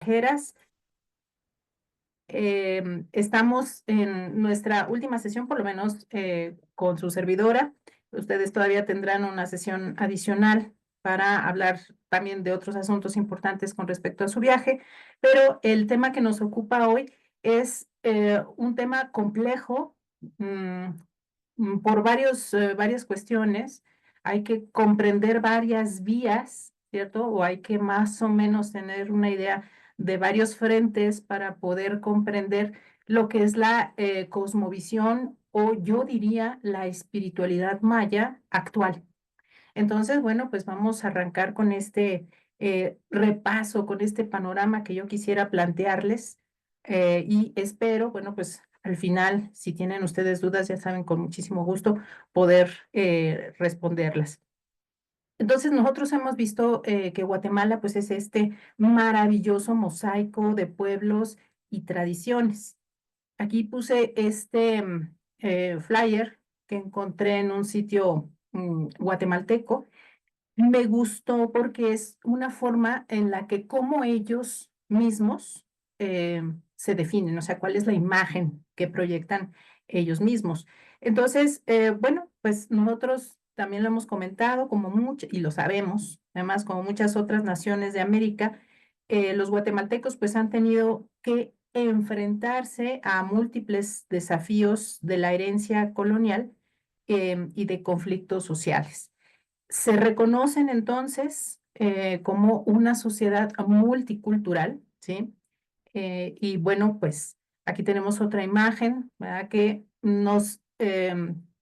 extranjeras. Estamos en nuestra última sesión, por lo menos con su servidora. Ustedes todavía tendrán una sesión adicional para hablar también de otros asuntos importantes con respecto a su viaje, pero el tema que nos ocupa hoy es un tema complejo por varias cuestiones. Hay que comprender varias vías, ¿cierto? O hay que más o menos tener una idea de varios frentes para poder comprender lo que es la cosmovisión o yo diría la espiritualidad maya actual. Entonces, bueno, pues vamos a arrancar con este repaso, con este panorama que yo quisiera plantearles y espero, bueno, pues al final, si tienen ustedes dudas, ya saben, con muchísimo gusto poder responderlas. Entonces, nosotros hemos visto que Guatemala, pues, es este maravilloso mosaico de pueblos y tradiciones. Aquí puse este flyer que encontré en un sitio guatemalteco. Me gustó porque es una forma en la que como ellos mismos eh, se definen, o sea, cuál es la imagen que proyectan ellos mismos. Entonces, bueno, pues nosotros también lo hemos comentado como mucho, y lo sabemos, además como muchas otras naciones de América, los guatemaltecos pues han tenido que enfrentarse a múltiples desafíos de la herencia colonial y de conflictos sociales. Se reconocen entonces como una sociedad multicultural, ¿sí? Y bueno, pues aquí tenemos otra imagen, ¿verdad? Que nos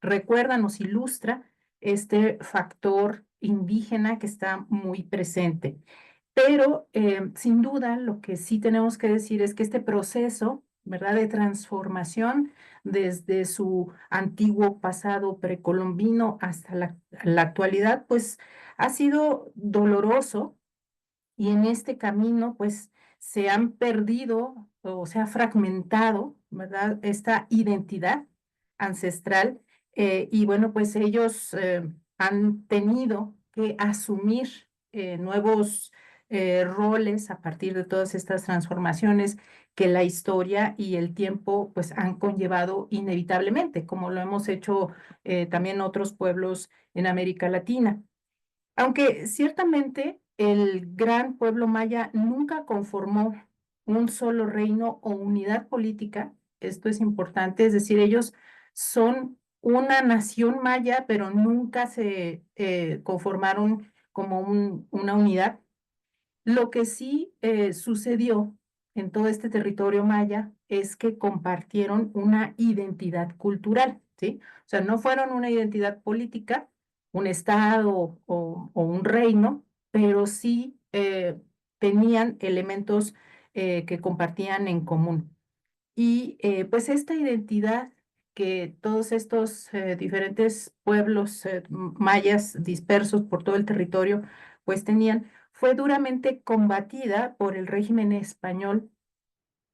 recuerda, nos ilustra este factor indígena que está muy presente. Pero sin duda lo que sí tenemos que decir es que este proceso, ¿verdad?, de transformación desde su antiguo pasado precolombino hasta la actualidad, pues ha sido doloroso y en este camino, pues se han perdido o se ha fragmentado, ¿verdad?, esta identidad ancestral y bueno, pues ellos han tenido que asumir nuevos roles a partir de todas estas transformaciones que la historia y el tiempo pues han conllevado inevitablemente, como lo hemos hecho también otros pueblos en América Latina. Aunque ciertamente el gran pueblo maya nunca conformó un solo reino o unidad política, esto es importante, es decir, ellos son una nación maya, pero nunca se conformaron como una unidad. Lo que sí sucedió en todo este territorio maya es que compartieron una identidad cultural, ¿sí? O sea, no fueron una identidad política, un estado o un reino, pero sí tenían elementos que compartían en común. Y pues esta identidad que todos estos diferentes pueblos mayas dispersos por todo el territorio pues tenían, fue duramente combatida por el régimen español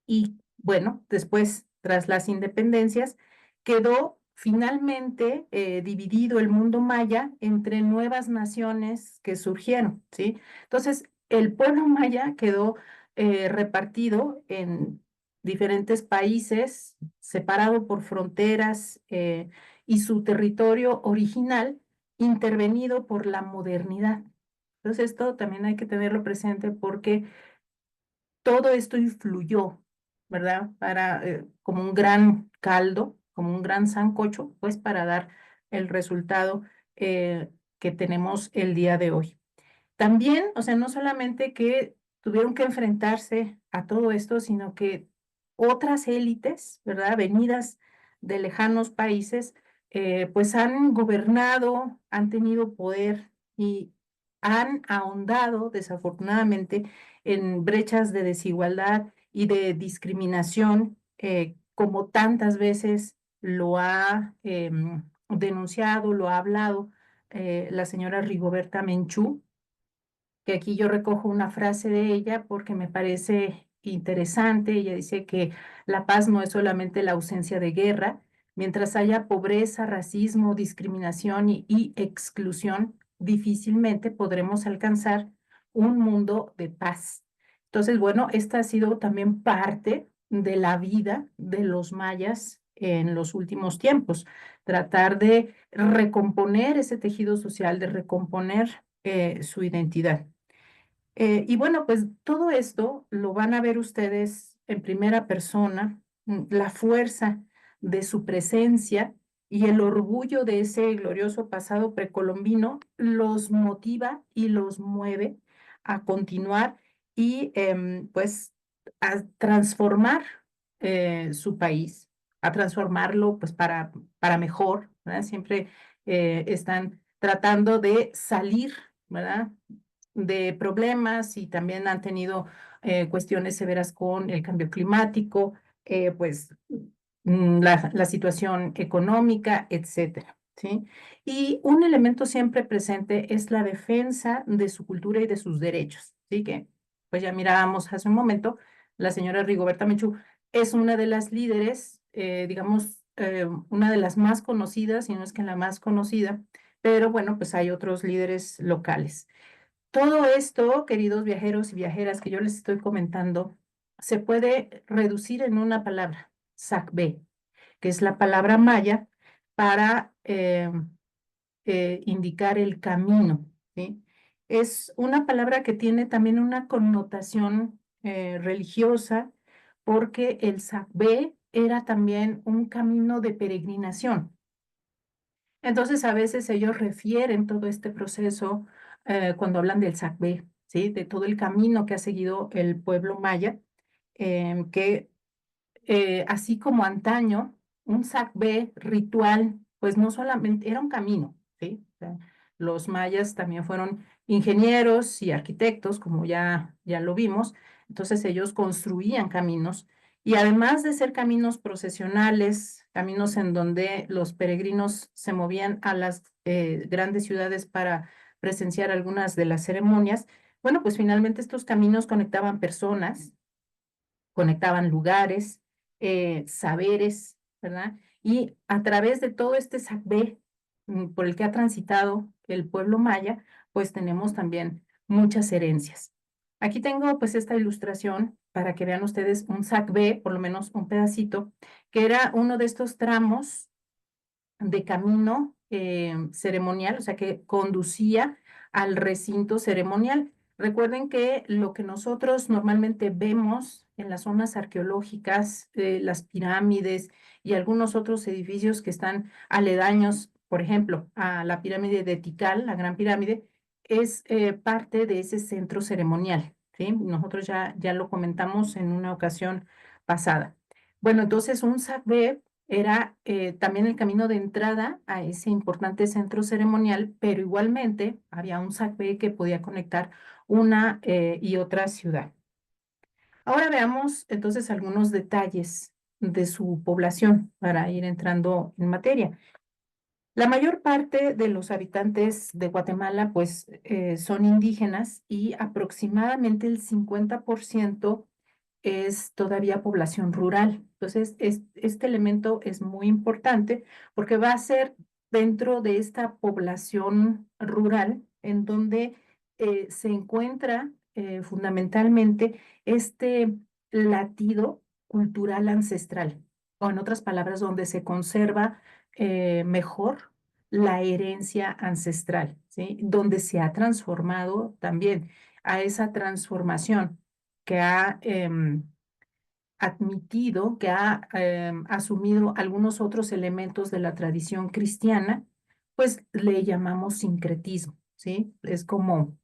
y bueno, después, tras las independencias, quedó finalmente dividido el mundo maya entre nuevas naciones que surgieron, ¿sí? Entonces, el pueblo maya quedó repartido en diferentes países, separado por fronteras y su territorio original intervenido por la modernidad. Entonces, esto también hay que tenerlo presente porque todo esto influyó, ¿verdad? Para, como un gran caldo, como un gran sancocho, pues para dar el resultado que tenemos el día de hoy. También, o sea, no solamente que tuvieron que enfrentarse a todo esto, sino que otras élites, ¿verdad? Venidas de lejanos países, pues han gobernado, han tenido poder y han ahondado, desafortunadamente, en brechas de desigualdad y de discriminación, como tantas veces lo ha denunciado, lo ha hablado la señora Rigoberta Menchú, que aquí yo recojo una frase de ella porque me parece interesante. Ella dice que la paz no es solamente la ausencia de guerra, mientras haya pobreza, racismo, discriminación y exclusión, difícilmente podremos alcanzar un mundo de paz. Entonces, bueno, esta ha sido también parte de la vida de los mayas en los últimos tiempos, tratar de recomponer ese tejido social, de recomponer su identidad. Y bueno, pues todo esto lo van a ver ustedes en primera persona, la fuerza de su presencia y el orgullo de ese glorioso pasado precolombino los motiva y los mueve a continuar y pues a transformar su país, a transformarlo pues para mejor, ¿verdad? Siempre están tratando de salir, ¿verdad? De problemas y también han tenido cuestiones severas con el cambio climático, pues la situación económica, etcétera, ¿sí? Y un elemento siempre presente es la defensa de su cultura y de sus derechos, ¿sí? Que pues ya mirábamos hace un momento, la señora Rigoberta Menchú es una de las líderes, digamos, una de las más conocidas, y no es que la más conocida, pero bueno, pues hay otros líderes locales. Todo esto, queridos viajeros y viajeras, que yo les estoy comentando, se puede reducir en una palabra, Sacbé, que es la palabra maya para indicar el camino, ¿sí? Es una palabra que tiene también una connotación religiosa, porque el Sacbé era también un camino de peregrinación. Entonces, a veces ellos refieren todo este proceso cuando hablan del Sacbé, ¿sí? De todo el camino que ha seguido el pueblo maya, que así como antaño, un Sacbé ritual, pues no solamente era un camino, ¿sí? O sea, los mayas también fueron ingenieros y arquitectos, como ya lo vimos, entonces ellos construían caminos y además de ser caminos procesionales, caminos en donde los peregrinos se movían a las grandes ciudades para presenciar algunas de las ceremonias, bueno, pues finalmente estos caminos conectaban personas, conectaban lugares, saberes, ¿verdad? Y a través de todo este sacbé por el que ha transitado el pueblo maya, pues tenemos también muchas herencias. Aquí tengo pues esta ilustración para que vean ustedes un sacbé, por lo menos un pedacito, que era uno de estos tramos de camino ceremonial, o sea, que conducía al recinto ceremonial. Recuerden que lo que nosotros normalmente vemos en las zonas arqueológicas, las pirámides y algunos otros edificios que están aledaños, por ejemplo, a la pirámide de Tikal, la Gran Pirámide, es parte de ese centro ceremonial, ¿sí? Nosotros ya lo comentamos en una ocasión pasada. Bueno, entonces un saber era también el camino de entrada a ese importante centro ceremonial, pero igualmente había un sacbé que podía conectar una y otra ciudad. Ahora veamos entonces algunos detalles de su población para ir entrando en materia. La mayor parte de los habitantes de Guatemala pues son indígenas y aproximadamente el 50% es todavía población rural. Entonces, este elemento es muy importante porque va a ser dentro de esta población rural en donde se encuentra fundamentalmente este latido cultural ancestral, o en otras palabras, donde se conserva mejor la herencia ancestral, ¿sí? Donde se ha transformado también a esa transformación que ha admitido, que ha asumido algunos otros elementos de la tradición cristiana, pues le llamamos sincretismo, ¿sí? Es como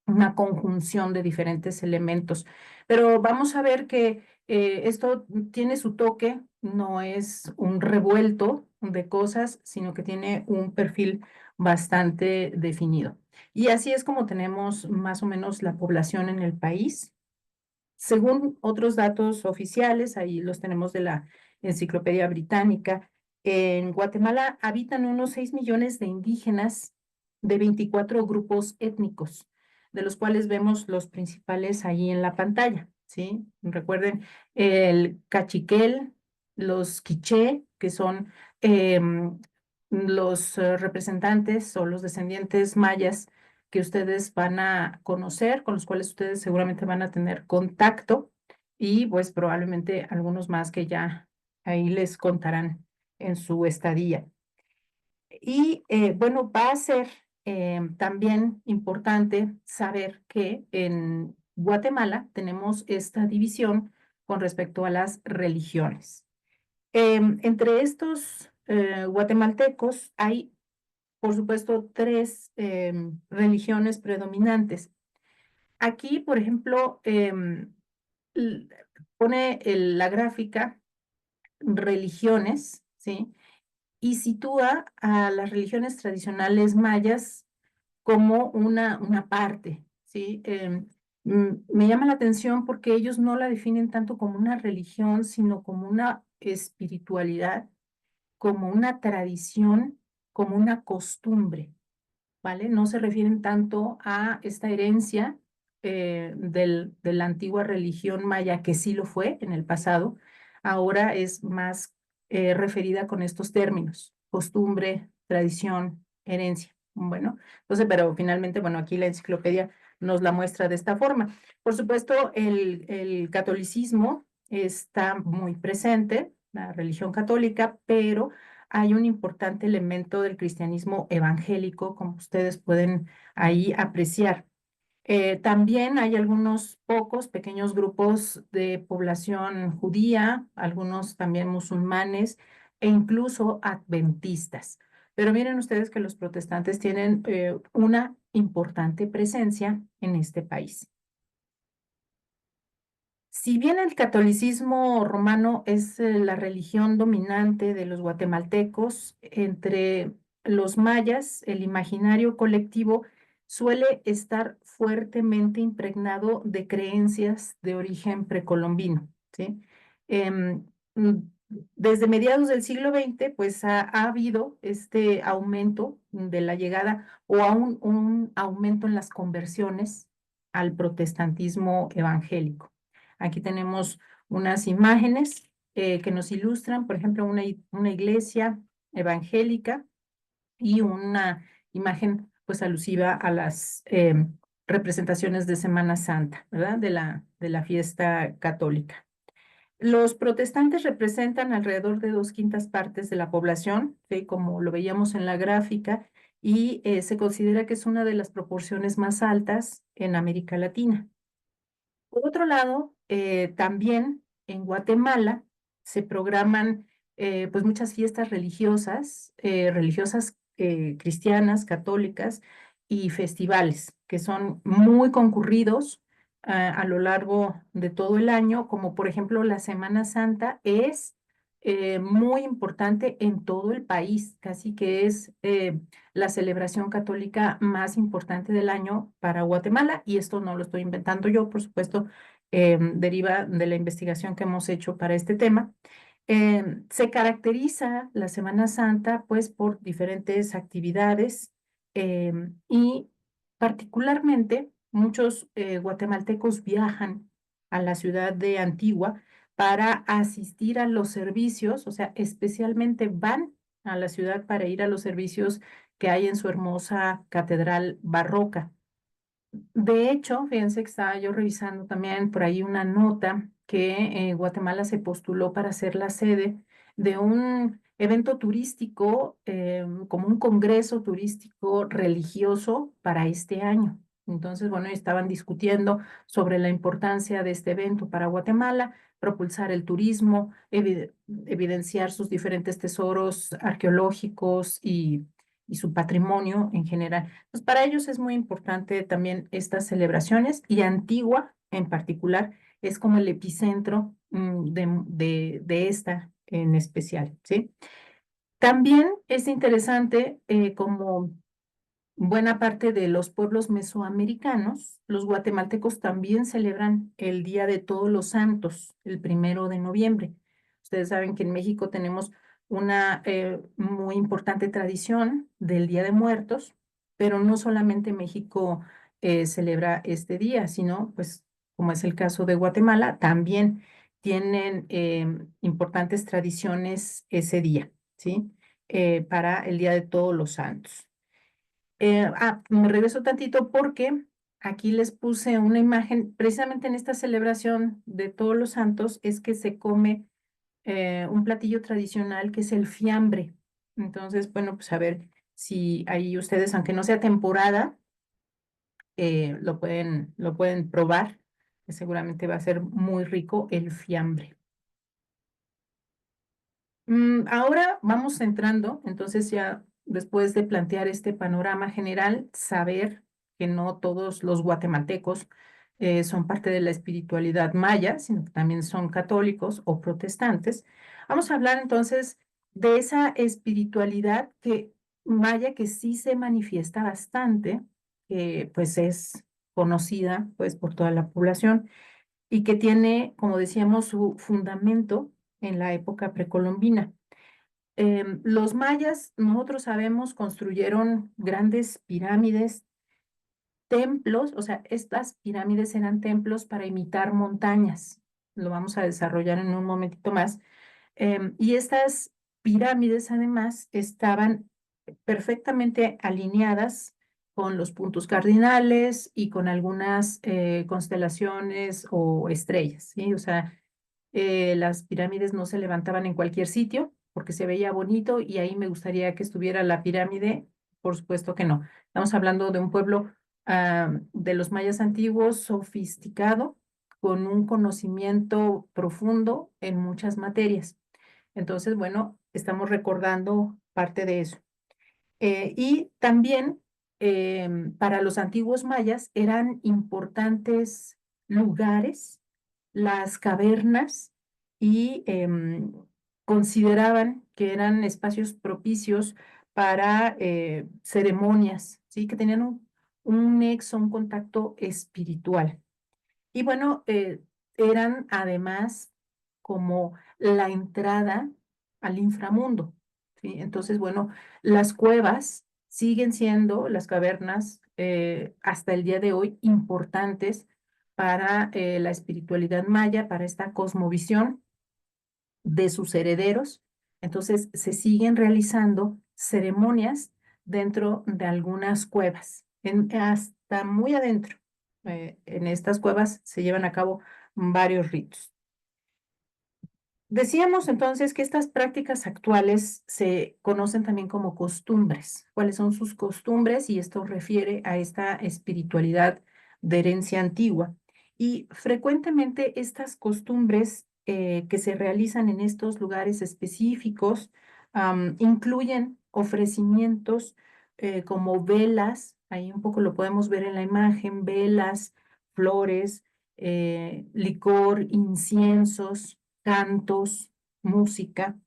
una conjunción de diferentes elementos. Pero vamos a ver que esto tiene su toque, no es un revuelto de cosas, sino que tiene un perfil bastante definido. Y así es como tenemos más o menos la población en el país. Según otros datos oficiales, ahí los tenemos de la Enciclopedia Británica, en Guatemala habitan unos 6 millones de indígenas de 24 grupos étnicos, de los cuales vemos los principales ahí en la pantalla, ¿sí? Recuerden el cachiquel, los quiché, que son los representantes o los descendientes mayas que ustedes van a conocer, con los cuales ustedes seguramente van a tener contacto y pues probablemente algunos más que ya ahí les contarán en su estadía. Y bueno, va a ser también importante saber que en Guatemala tenemos esta división con respecto a las religiones. Entre estos guatemaltecos hay, por supuesto, tres religiones predominantes. Aquí, por ejemplo, l- pone la gráfica religiones, ¿sí? Y sitúa a las religiones tradicionales mayas como una parte, ¿sí? Me llama la atención porque ellos no la definen tanto como una religión, sino como una espiritualidad, como una tradición, como una costumbre. ¿Vale? No se refieren tanto a esta herencia de la antigua religión maya, que sí lo fue en el pasado, ahora es más referida con estos términos: costumbre, tradición, herencia. Bueno, entonces, pero finalmente, bueno, aquí la enciclopedia nos la muestra de esta forma. Por supuesto, el catolicismo está muy presente, la religión católica, pero hay un importante elemento del cristianismo evangélico, como ustedes pueden ahí apreciar. También hay algunos pocos pequeños grupos de población judía, algunos también musulmanes e incluso adventistas. Pero miren ustedes que los protestantes tienen una importante presencia en este país. Si bien el catolicismo romano es la religión dominante de los guatemaltecos, entre los mayas, el imaginario colectivo suele estar fuertemente impregnado de creencias de origen precolombino, ¿sí? Em, mm, Desde mediados del siglo XX, pues ha habido este aumento de la llegada o aún un aumento en las conversiones al protestantismo evangélico. Aquí tenemos unas imágenes que nos ilustran, por ejemplo, una iglesia evangélica y una imagen pues alusiva a las representaciones de Semana Santa, ¿verdad? De la fiesta católica. Los protestantes representan alrededor de 2/5 partes de la población, ¿sí? Como lo veíamos en la gráfica, y se considera que es una de las proporciones más altas en América Latina. Por otro lado, también en Guatemala se programan pues muchas fiestas religiosas cristianas, católicas y festivales que son muy concurridos a lo largo de todo el año, como por ejemplo la Semana Santa es muy importante en todo el país, casi que es la celebración católica más importante del año para Guatemala, y esto no lo estoy inventando yo, por supuesto, deriva de la investigación que hemos hecho para este tema. Se caracteriza la Semana Santa pues por diferentes actividades y particularmente muchos guatemaltecos viajan a la ciudad de Antigua para asistir a los servicios, o sea, especialmente van a la ciudad para ir a los servicios que hay en su hermosa catedral barroca. De hecho, fíjense que estaba yo revisando también por ahí una nota que Guatemala se postuló para ser la sede de un evento turístico, como un congreso turístico religioso para este año. Entonces, bueno, estaban discutiendo sobre la importancia de este evento para Guatemala, propulsar el turismo, evidenciar sus diferentes tesoros arqueológicos y su patrimonio en general. Pues para ellos es muy importante también estas celebraciones, y Antigua en particular es como el epicentro de esta en especial, ¿sí? También es interesante como buena parte de los pueblos mesoamericanos, los guatemaltecos también celebran el Día de Todos los Santos, el 1 de noviembre. Ustedes saben que en México tenemos una muy importante tradición del Día de Muertos, pero no solamente México celebra este día, sino, pues, como es el caso de Guatemala, también tienen importantes tradiciones ese día, ¿sí? Para el Día de Todos los Santos. Me regreso tantito porque aquí les puse una imagen, precisamente en esta celebración de Todos los Santos es que se come un platillo tradicional que es el fiambre. Entonces, bueno, pues a ver si ahí ustedes, aunque no sea temporada, lo pueden probar, que seguramente va a ser muy rico el fiambre. Ahora vamos entrando, entonces ya después de plantear este panorama general, saber que no todos los guatemaltecos son parte de la espiritualidad maya, sino que también son católicos o protestantes. Vamos a hablar entonces de esa espiritualidad que maya que sí se manifiesta bastante, que pues es conocida pues por toda la población y que tiene, como decíamos, su fundamento en la época precolombina. Los mayas, nosotros sabemos, construyeron grandes pirámides, templos, o sea, estas pirámides eran templos para imitar montañas. Lo vamos a desarrollar en un momentito más. Y estas pirámides además estaban perfectamente alineadas con los puntos cardinales y con algunas constelaciones o estrellas, ¿sí? O sea, las pirámides no se levantaban en cualquier sitio porque se veía bonito y ahí me gustaría que estuviera la pirámide. Por supuesto que no. Estamos hablando de un pueblo de los mayas antiguos, sofisticado, con un conocimiento profundo en muchas materias. Entonces, bueno, estamos recordando parte de eso. Y también para los antiguos mayas eran importantes lugares, las cavernas, y consideraban que eran espacios propicios para ceremonias, ¿sí? Que tenían un nexo, un contacto espiritual. Y bueno, eran además como la entrada al inframundo, ¿sí? Entonces, bueno, las cuevas siguen siendo, las cavernas, hasta el día de hoy, importantes para la espiritualidad maya, para esta cosmovisión de sus herederos. Entonces, se siguen realizando ceremonias dentro de algunas cuevas, hasta muy adentro. En estas cuevas se llevan a cabo varios ritos. Decíamos entonces que estas prácticas actuales se conocen también como costumbres. ¿Cuáles son sus costumbres? Y esto refiere a esta espiritualidad de herencia antigua. Y frecuentemente estas costumbres que se realizan en estos lugares específicos incluyen ofrecimientos como velas, ahí un poco lo podemos ver en la imagen, velas, flores, licor, inciensos, cantos, música.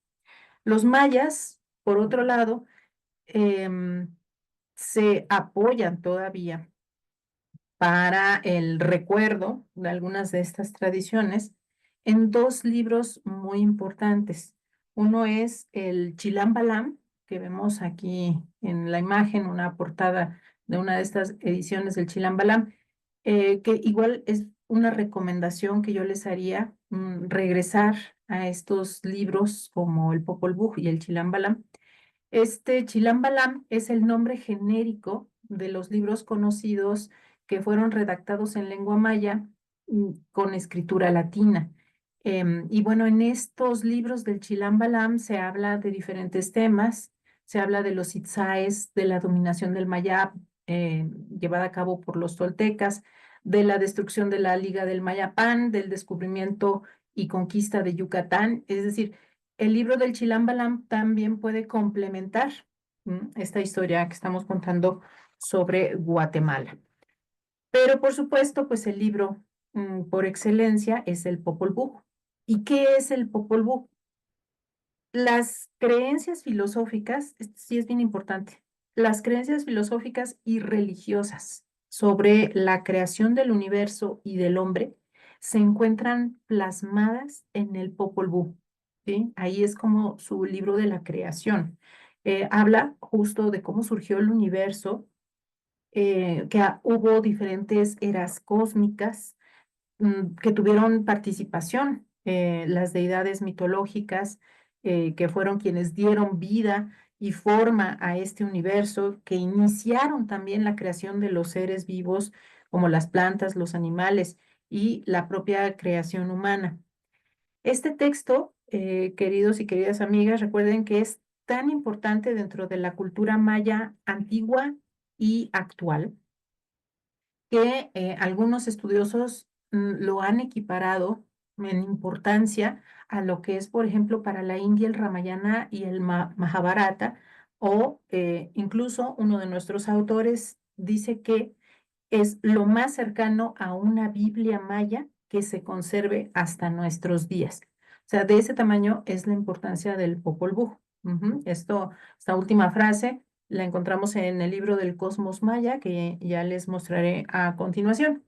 Los mayas, por otro lado, em, se apoyan todavía para el recuerdo de algunas de estas tradiciones en dos libros muy importantes. Uno es el Chilam Balam, que vemos aquí en la imagen, una portada de una de estas ediciones del Chilam Balam, que igual es una recomendación que yo les haría, regresar a estos libros como el Popol Vuh y el Chilam Balam. Este Chilam Balam es el nombre genérico de los libros conocidos que fueron redactados en lengua maya con escritura latina. Y bueno, en estos libros del Chilam Balam se habla de diferentes temas, se habla de los itzáes, de la dominación del Mayab llevada a cabo por los toltecas, de la destrucción de la Liga del Mayapán, del descubrimiento y conquista de Yucatán, es decir, el libro del Chilam Balam también puede complementar esta historia que estamos contando sobre Guatemala. Pero por supuesto, pues el libro por excelencia es el Popol Vuh. ¿Y qué es el Popol Vuh? Las creencias filosóficas, esto sí es bien importante, las creencias filosóficas y religiosas sobre la creación del universo y del hombre se encuentran plasmadas en el Popol Vuh, ¿sí? Ahí es como su libro de la creación. Habla justo de cómo surgió el universo, hubo diferentes eras cósmicas que tuvieron participación, las deidades mitológicas que fueron quienes dieron vida y forma a este universo, que iniciaron también la creación de los seres vivos como las plantas, los animales y la propia creación humana. Este texto, queridos y queridas amigas, recuerden que es tan importante dentro de la cultura maya antigua y actual que algunos estudiosos lo han equiparado en importancia a lo que es, por ejemplo, para la India el Ramayana y el Mahabharata, o incluso uno de nuestros autores dice que es lo más cercano a una Biblia maya que se conserve hasta nuestros días. O sea, de ese tamaño es la importancia del Popol Vuh. Esta última frase la encontramos en el libro del Cosmos Maya, que ya les mostraré a continuación.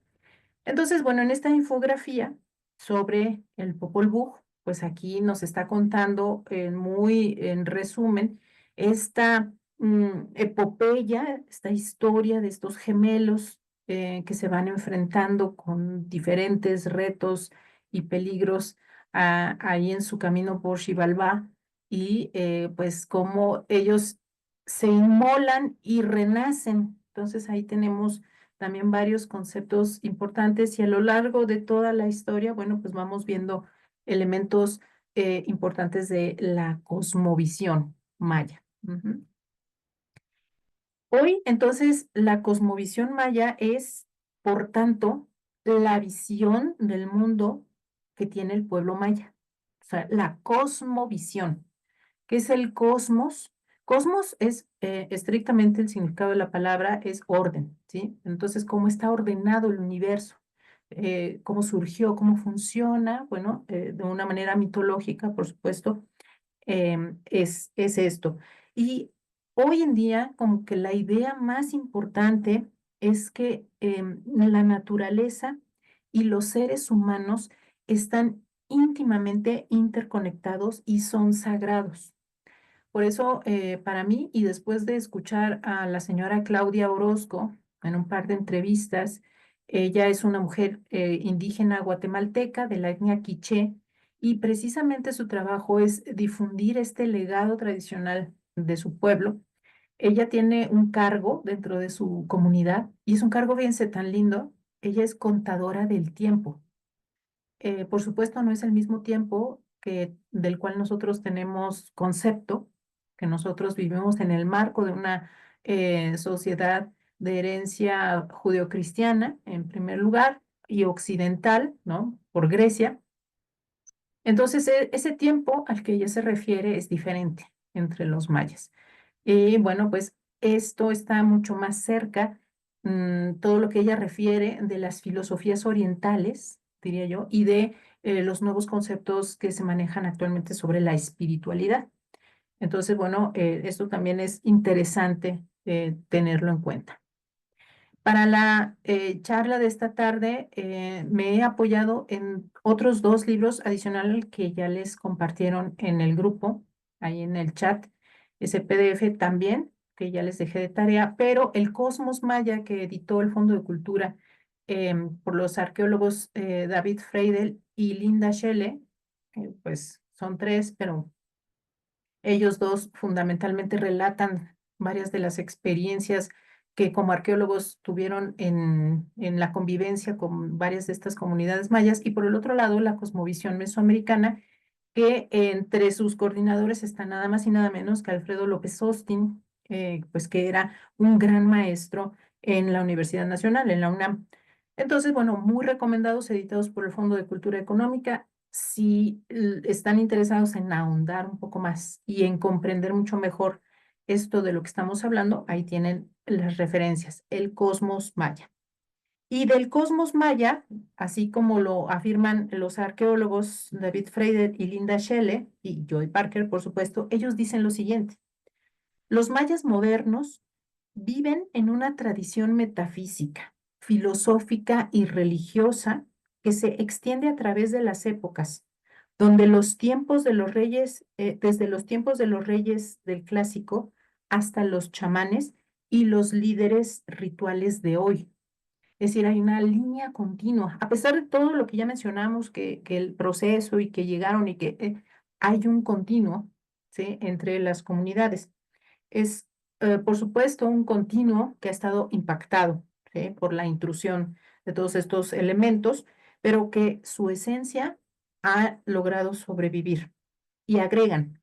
Entonces, bueno, en esta infografía sobre el Popol Vuh, pues aquí nos está contando muy en resumen esta epopeya, esta historia de estos gemelos que se van enfrentando con diferentes retos y peligros ahí en su camino por Xibalbá, y pues cómo ellos se inmolan y renacen. Entonces ahí tenemos también varios conceptos importantes, y a lo largo de toda la historia, bueno, pues vamos viendo elementos importantes de la cosmovisión maya. Ujú. Hoy, entonces, la cosmovisión maya es, por tanto, la visión del mundo que tiene el pueblo maya. O sea, la cosmovisión. ¿Qué es el cosmos? Cosmos es estrictamente el significado de la palabra es orden, ¿sí? Entonces, ¿cómo está ordenado el universo? ¿Cómo surgió? ¿Cómo funciona? Bueno, de una manera mitológica, por supuesto, es esto. Y hoy en día, como que la idea más importante es que la naturaleza y los seres humanos están íntimamente interconectados y son sagrados. Por eso, para mí, y después de escuchar a la señora Claudia Orozco en un par de entrevistas, ella es una mujer indígena guatemalteca de la etnia quiché, y precisamente su trabajo es difundir este legado tradicional de su pueblo. Ella tiene un cargo dentro de su comunidad, y es un cargo, fíjense, tan lindo. Ella es contadora del tiempo. Por supuesto, no es el mismo tiempo del cual nosotros tenemos concepto, que nosotros vivimos en el marco de una sociedad de herencia judeocristiana, en primer lugar, y occidental, ¿no? Por Grecia. Entonces, ese tiempo al que ella se refiere es diferente entre los mayas. Y bueno, pues esto está mucho más cerca, todo lo que ella refiere de las filosofías orientales, diría yo, y de los nuevos conceptos que se manejan actualmente sobre la espiritualidad. Entonces, bueno, esto también es interesante tenerlo en cuenta. Para la charla de esta tarde, me he apoyado en otros dos libros adicionales que ya les compartieron en el grupo, ahí en el chat, ese PDF también, que ya les dejé de tarea, pero el Cosmos Maya que editó el Fondo de Cultura por los arqueólogos David Freidel y Linda Schelle, pues son tres, pero ellos dos fundamentalmente relatan varias de las experiencias que como arqueólogos tuvieron en la convivencia con varias de estas comunidades mayas, y por el otro lado la cosmovisión mesoamericana, que entre sus coordinadores está nada más y nada menos que Alfredo López Austin, pues que era un gran maestro en la Universidad Nacional, en la UNAM. Entonces, bueno, muy recomendados, editados por el Fondo de Cultura Económica. Si están interesados en ahondar un poco más y en comprender mucho mejor esto de lo que estamos hablando, ahí tienen las referencias, el Cosmos Maya. Y del Cosmos Maya, así como lo afirman los arqueólogos David Freidet y Linda Schelle, y Joy Parker, por supuesto, ellos dicen lo siguiente: los mayas modernos viven en una tradición metafísica, filosófica y religiosa que se extiende a través de las épocas, donde los tiempos de los reyes, desde los tiempos de los reyes del clásico hasta los chamanes y los líderes rituales de hoy. Es decir, hay una línea continua. A pesar de todo lo que ya mencionamos, que el proceso y que llegaron y que hay un continuo, ¿sí? Entre las comunidades. Es, por supuesto, un continuo que ha estado impactado, ¿sí? Por la intrusión de todos estos elementos, pero que su esencia ha logrado sobrevivir. Y agregan,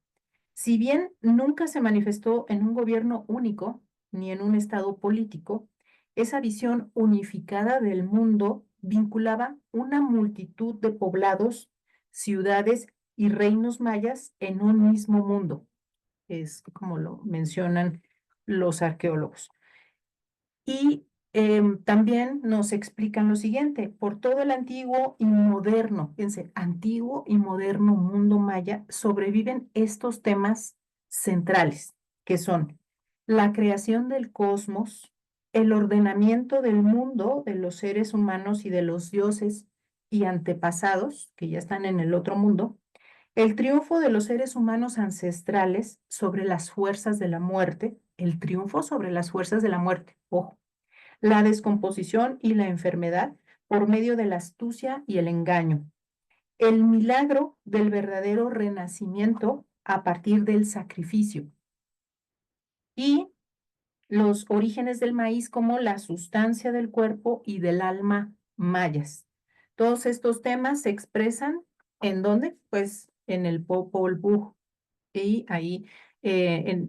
si bien nunca se manifestó en un gobierno único ni en un estado político, esa visión unificada del mundo vinculaba una multitud de poblados, ciudades y reinos mayas en un mismo mundo, es como lo mencionan los arqueólogos. Y también nos explican lo siguiente, por todo el antiguo y moderno, fíjense, antiguo y moderno mundo maya sobreviven estos temas centrales, que son la creación del cosmos, el ordenamiento del mundo, de los seres humanos y de los dioses y antepasados, que ya están en el otro mundo, el triunfo de los seres humanos ancestrales sobre las fuerzas de la muerte, el triunfo sobre las fuerzas de la muerte, ojo, la descomposición y la enfermedad por medio de la astucia y el engaño, el milagro del verdadero renacimiento a partir del sacrificio y los orígenes del maíz como la sustancia del cuerpo y del alma mayas. Todos estos temas se expresan ¿en dónde? Pues en el Popol Vuh. Y ahí,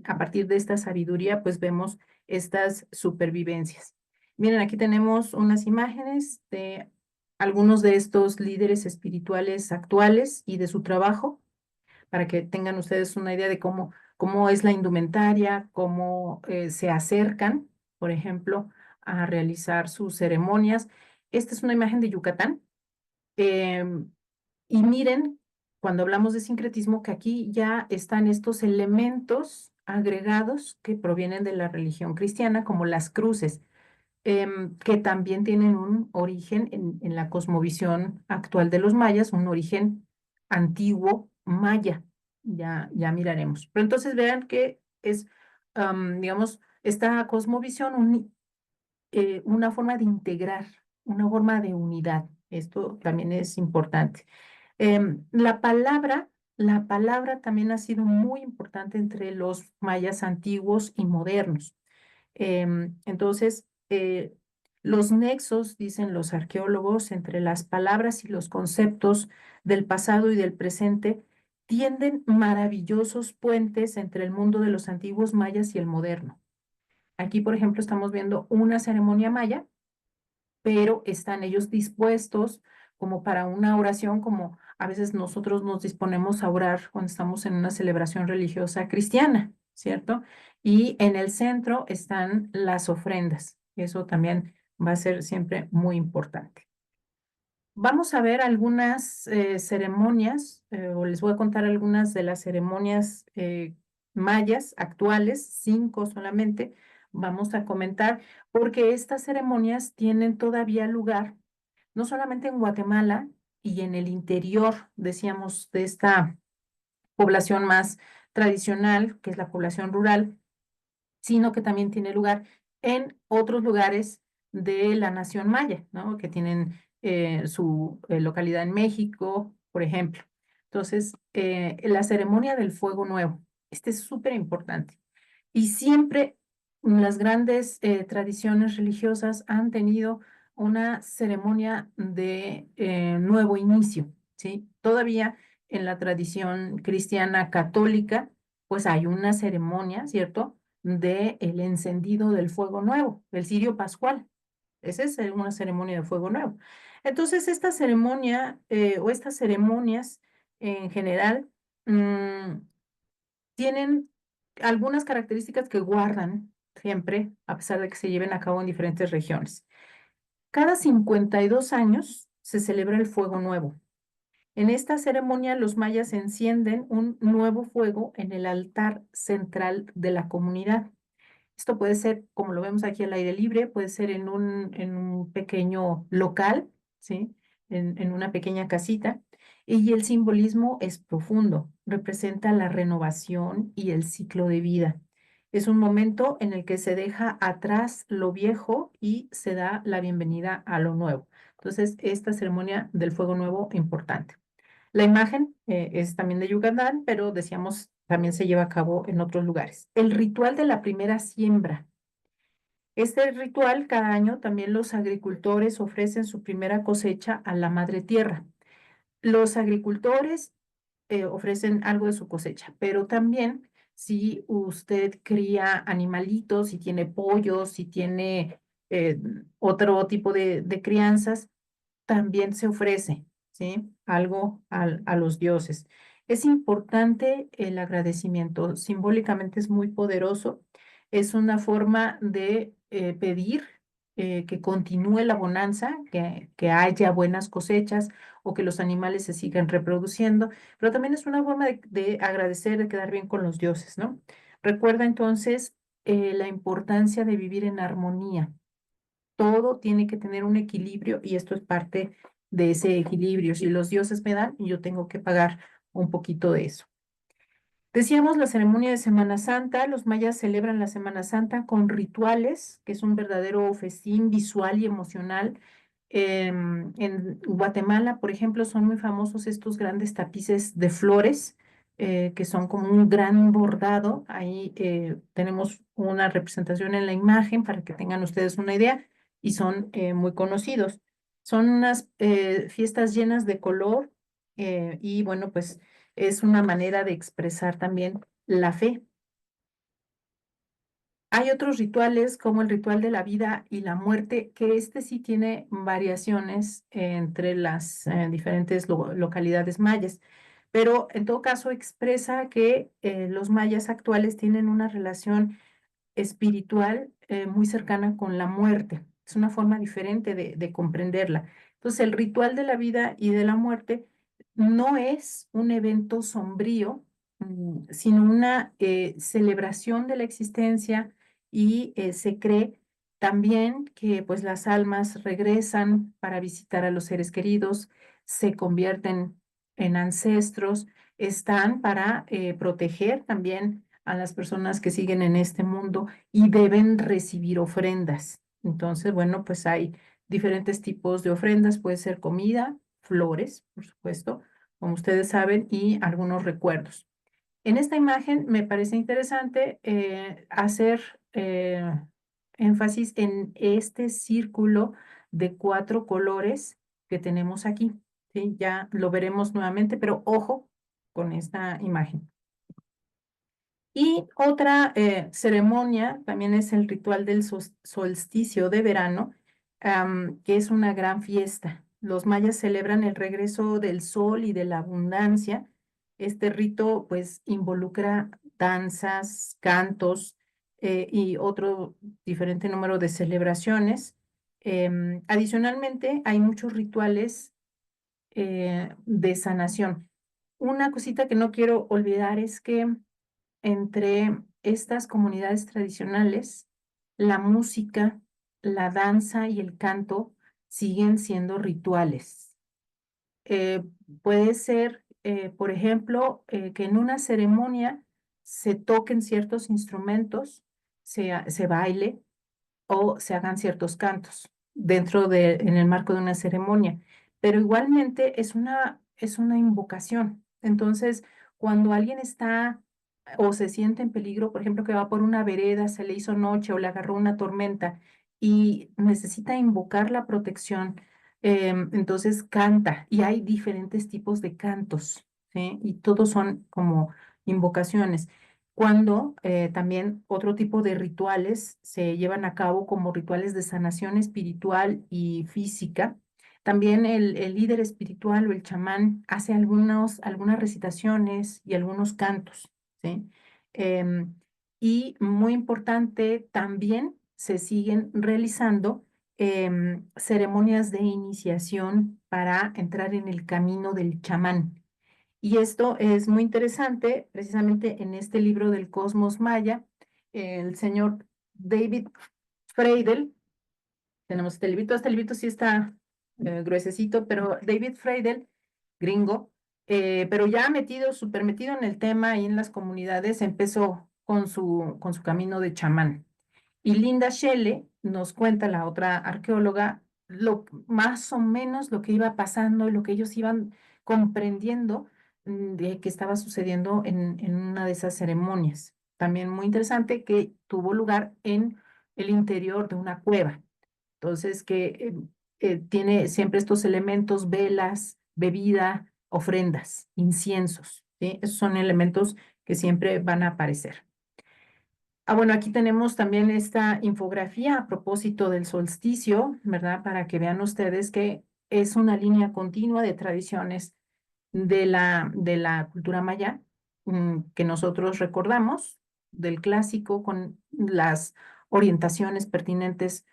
a partir de esta sabiduría, pues vemos estas supervivencias. Miren, aquí tenemos unas imágenes de algunos de estos líderes espirituales actuales y de su trabajo, para que tengan ustedes una idea de cómo es la indumentaria, cómo se acercan, por ejemplo, a realizar sus ceremonias. Esta es una imagen de Yucatán. em, y miren, cuando hablamos de sincretismo, que aquí ya están estos elementos agregados que provienen de la religión cristiana, como las cruces, que también tienen un origen en la cosmovisión actual de los mayas, un origen antiguo maya. Ya miraremos. Pero entonces vean que es, digamos, esta cosmovisión una forma de integrar, una forma de unidad. Esto también es importante. La palabra también ha sido muy importante entre los mayas antiguos y modernos. Entonces, los nexos, dicen los arqueólogos, entre las palabras y los conceptos del pasado y del presente tienden maravillosos puentes entre el mundo de los antiguos mayas y el moderno. Aquí, por ejemplo, estamos viendo una ceremonia maya, pero están ellos dispuestos como para una oración, como a veces nosotros nos disponemos a orar cuando estamos en una celebración religiosa cristiana, ¿cierto? Y en el centro están las ofrendas. Eso también va a ser siempre muy importante. Vamos a ver algunas ceremonias, o les voy a contar algunas de las ceremonias mayas actuales, 5 solamente, vamos a comentar, porque estas ceremonias tienen todavía lugar, no solamente en Guatemala y en el interior, decíamos, de esta población más tradicional, que es la población rural, sino que también tiene lugar en otros lugares de la nación maya, ¿no? Que tienen su localidad en México, por ejemplo. Entonces, la ceremonia del fuego nuevo, este es súper importante. Y siempre las grandes tradiciones religiosas han tenido una ceremonia de nuevo inicio, ¿sí? Todavía en la tradición cristiana católica, pues hay una ceremonia, ¿cierto? De el encendido del fuego nuevo, del cirio pascual. Esa es una ceremonia de fuego nuevo. Entonces, esta ceremonia o estas ceremonias en general tienen algunas características que guardan siempre, a pesar de que se lleven a cabo en diferentes regiones. Cada 52 años se celebra el fuego nuevo. En esta ceremonia, los mayas encienden un nuevo fuego en el altar central de la comunidad. Esto puede ser, como lo vemos aquí al aire libre, puede ser en un pequeño local, ¿sí? En una pequeña casita. Y el simbolismo es profundo, representa la renovación y el ciclo de vida. Es un momento en el que se deja atrás lo viejo y se da la bienvenida a lo nuevo. Entonces, esta ceremonia del fuego nuevo, importante. La imagen es también de Yucatán, pero decíamos, también se lleva a cabo en otros lugares. El ritual de la primera siembra. Este ritual, cada año, también los agricultores ofrecen su primera cosecha a la madre tierra. Los agricultores ofrecen algo de su cosecha, pero también si usted cría animalitos, si tiene pollos, si tiene eh, otro tipo de crianzas, también se ofrece, ¿sí? Algo a los dioses. Es importante el agradecimiento, simbólicamente es muy poderoso, es una forma de pedir que continúe la bonanza, que haya buenas cosechas o que los animales se sigan reproduciendo, pero también es una forma de agradecer, de quedar bien con los dioses, ¿no? Recuerda entonces la importancia de vivir en armonía. Todo tiene que tener un equilibrio y esto es parte de ese equilibrio. Si los dioses me dan, yo tengo que pagar un poquito de eso. Decíamos la ceremonia de Semana Santa. Los mayas celebran la Semana Santa con rituales, que es un verdadero festín visual y emocional. En Guatemala, por ejemplo, son muy famosos estos grandes tapices de flores, que son como un gran bordado. Ahí tenemos una representación en la imagen para que tengan ustedes una idea y son muy conocidos. Son unas fiestas llenas de color y bueno, pues es una manera de expresar también la fe. Hay otros rituales como el ritual de la vida y la muerte, que este sí tiene variaciones entre las diferentes localidades mayas, pero en todo caso expresa que los mayas actuales tienen una relación espiritual muy cercana con la muerte. Es una forma diferente de comprenderla. Entonces, el ritual de la vida y de la muerte no es un evento sombrío, sino una celebración de la existencia y se cree también que pues las almas regresan para visitar a los seres queridos, se convierten en ancestros, están para proteger también a las personas que siguen en este mundo y deben recibir ofrendas. Entonces, bueno, pues hay diferentes tipos de ofrendas, puede ser comida, flores, por supuesto, como ustedes saben, y algunos recuerdos. En esta imagen me parece interesante hacer énfasis en este círculo de 4 colores que tenemos aquí. ¿Sí? Ya lo veremos nuevamente, pero ojo con esta imagen. Y otra ceremonia también es el ritual del solsticio de verano, que es una gran fiesta. Los mayas celebran el regreso del sol y de la abundancia. Este rito pues involucra danzas, cantos y otro diferente número de celebraciones. Adicionalmente, hay muchos rituales de sanación. Una cosita que no quiero olvidar es que entre estas comunidades tradicionales, la música, la danza y el canto siguen siendo rituales. Eh, Puede ser, por ejemplo, que en una ceremonia se toquen ciertos instrumentos, se baile o se hagan ciertos cantos en el marco de una ceremonia, pero igualmente es una invocación. Entonces, cuando alguien está o se siente en peligro, por ejemplo, que va por una vereda, se le hizo noche o le agarró una tormenta y necesita invocar la protección, entonces canta y hay diferentes tipos de cantos, ¿sí? Y todos son como invocaciones cuando también otro tipo de rituales se llevan a cabo como rituales de sanación espiritual y física. También el líder espiritual o el chamán hace algunas recitaciones y algunos cantos, ¿sí? Em, y muy importante, también se siguen realizando ceremonias de iniciación para entrar en el camino del chamán. Y esto es muy interesante, precisamente en este libro del Cosmos Maya, el señor David Freidel, tenemos este librito sí está gruesecito, pero David Freidel, gringo, pero ya metido, súper metido en el tema y en las comunidades, empezó con su camino de chamán. Y Linda Shelle nos cuenta, la otra arqueóloga, más o menos lo que iba pasando, lo que ellos iban comprendiendo de qué estaba sucediendo en una de esas ceremonias. También muy interesante que tuvo lugar en el interior de una cueva. Entonces, tiene siempre estos elementos, velas, bebida, ofrendas, inciensos, ¿sí? Esos son elementos que siempre van a aparecer. Bueno, aquí tenemos también esta infografía a propósito del solsticio, ¿verdad? Para que vean ustedes que es una línea continua de tradiciones de la cultura maya, que nosotros recordamos, del clásico, con las orientaciones pertinentes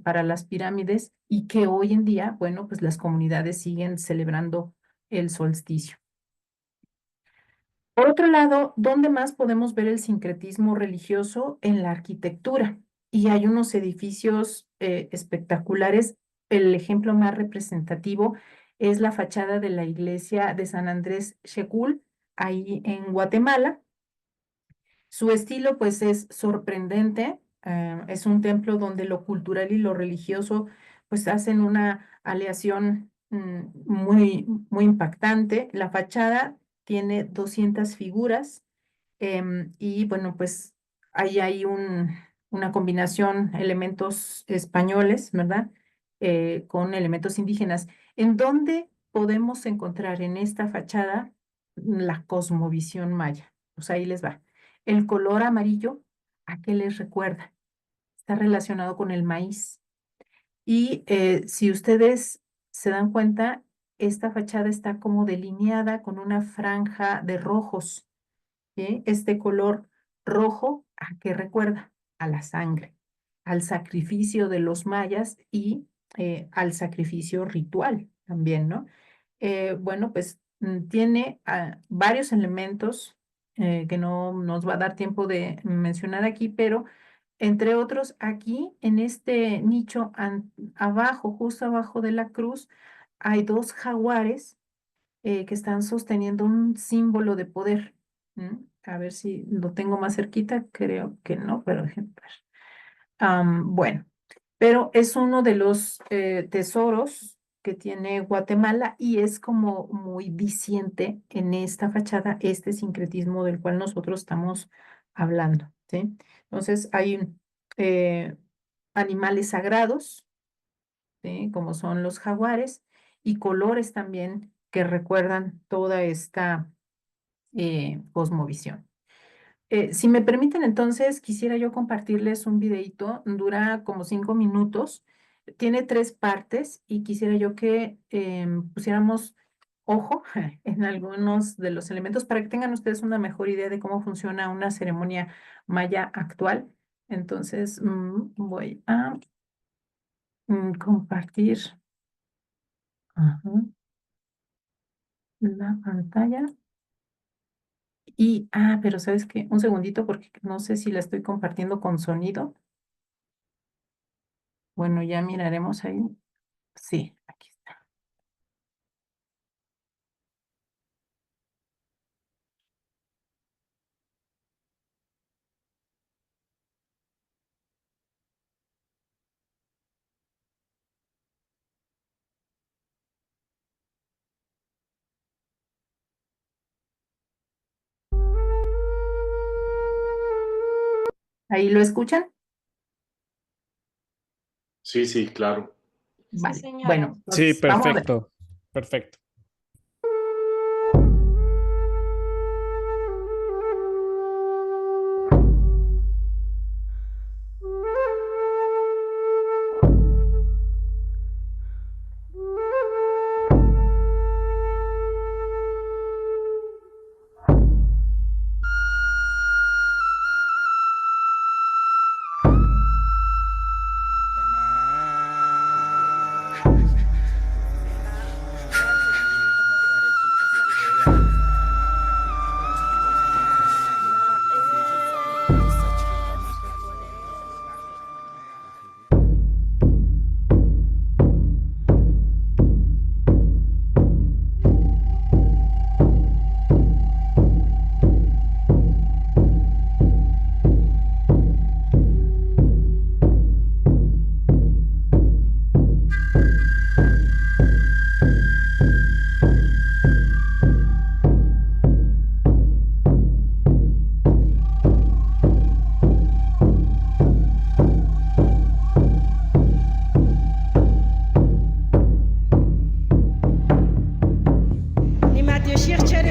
para las pirámides y que hoy en día, bueno, pues las comunidades siguen celebrando el solsticio. Por otro lado, ¿dónde más podemos ver el sincretismo religioso? En la arquitectura. Y hay unos edificios espectaculares. El ejemplo más representativo es la fachada de la iglesia de San Andrés Xecul, ahí en Guatemala. Su estilo, pues, es sorprendente. Es un templo donde lo cultural y lo religioso, pues, hacen una aleación muy, muy impactante. La fachada tiene 200 figuras y, bueno, pues, ahí hay una combinación, elementos españoles, ¿verdad? Con elementos indígenas. ¿En dónde podemos encontrar en esta fachada la cosmovisión maya? Pues ahí les va. El color amarillo, ¿a qué les recuerda? Está relacionado con el maíz. Y si ustedes se dan cuenta, esta fachada está como delineada con una franja de rojos, ¿sí? Este color rojo, ¿a qué recuerda? A la sangre, al sacrificio de los mayas y al sacrificio ritual también, ¿no? Bueno, pues tiene varios elementos que no nos va a dar tiempo de mencionar aquí, pero entre otros, aquí en este nicho abajo, justo abajo de la cruz, hay dos jaguares que están sosteniendo un símbolo de poder. A ver si lo tengo más cerquita, creo que no, pero déjenme ver. Bueno, pero es uno de los tesoros que tiene Guatemala y es como muy diciente en esta fachada este sincretismo del cual nosotros estamos hablando, ¿sí? Entonces hay eh, animales sagrados, ¿sí? Como son los jaguares y colores también que recuerdan toda esta cosmovisión. Si me permiten, entonces quisiera yo compartirles un videito, dura como 5 minutos, tiene 3 partes y quisiera yo que pusiéramos ojo en algunos de los elementos para que tengan ustedes una mejor idea de cómo funciona una ceremonia maya actual. Entonces, voy a compartir ajá, la pantalla. Pero ¿sabes qué? Un segundito porque no sé si la estoy compartiendo con sonido. Bueno, ya miraremos ahí. Sí, aquí está. ¿Ahí lo escuchan? Sí, sí, claro. Sí, Vale. señora. Bueno, Sí, entonces vamos a ver. perfecto, perfecto.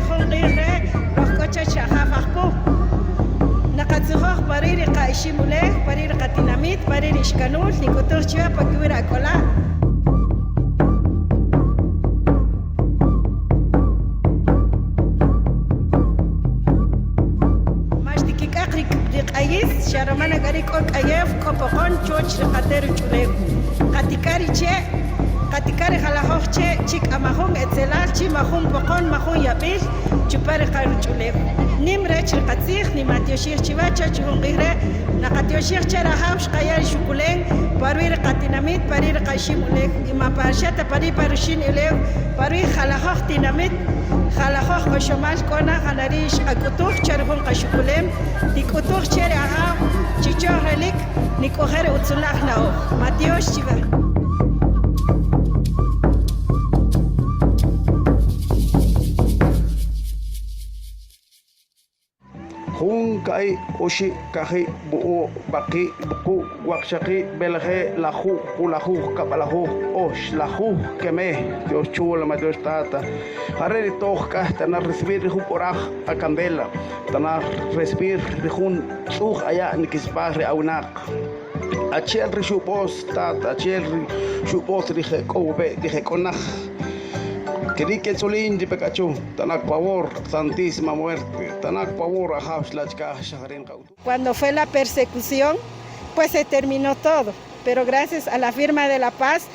نخون غير روح كوتشا شخاف أخبو نقاتسوخ بريري قايشي موليه بريري قاتيناميت بريري إشكانول نيكوتوخ شوا بكويرا كولا Ayis, Sharamana Gariko Kayev, Kopokon, Choch, Hateru Chulek, Katikari Che, Katikari Halahoche, Chik Amahon, Etzelach, Mahon Pokon, Mahon Yabil, Chupare Karuchulek. Nim Rech Katzich, ni Matioshir Chivacha, Chungire, Nakatioshir Cherahaush, Kayari Shukulen, Parir Katinamit, Parir Kashimulek, Imapashata, Pari Parushin Elev, Parir Halahoch Dinamit. خلاخ خشمال کنه خلاریش اکتوخ چرخون قشکولم دیکتوخ چری آها چیچه هلیک نیکوهر اتسلاخ ناو ماتیوش چیوه Hun kai oshi kahi buo baki buku wakshaki belhe lahu kulahu kapalahu osh lahu keme Dios chula ma Dios tata hareri toch tana recibir hu poraj a candela tana recibir hun sug aya nikisbahre aunak achel rishupos tata achel shupos dije kobe dije konach que Solín de Pekachu, Tanak Pavor, Santísima Muerte, Tanak Pavor, Ahavslachka, Shaharin Kautu. Cuando fue la persecución, pues se terminó todo, pero gracias a la firma de la paz,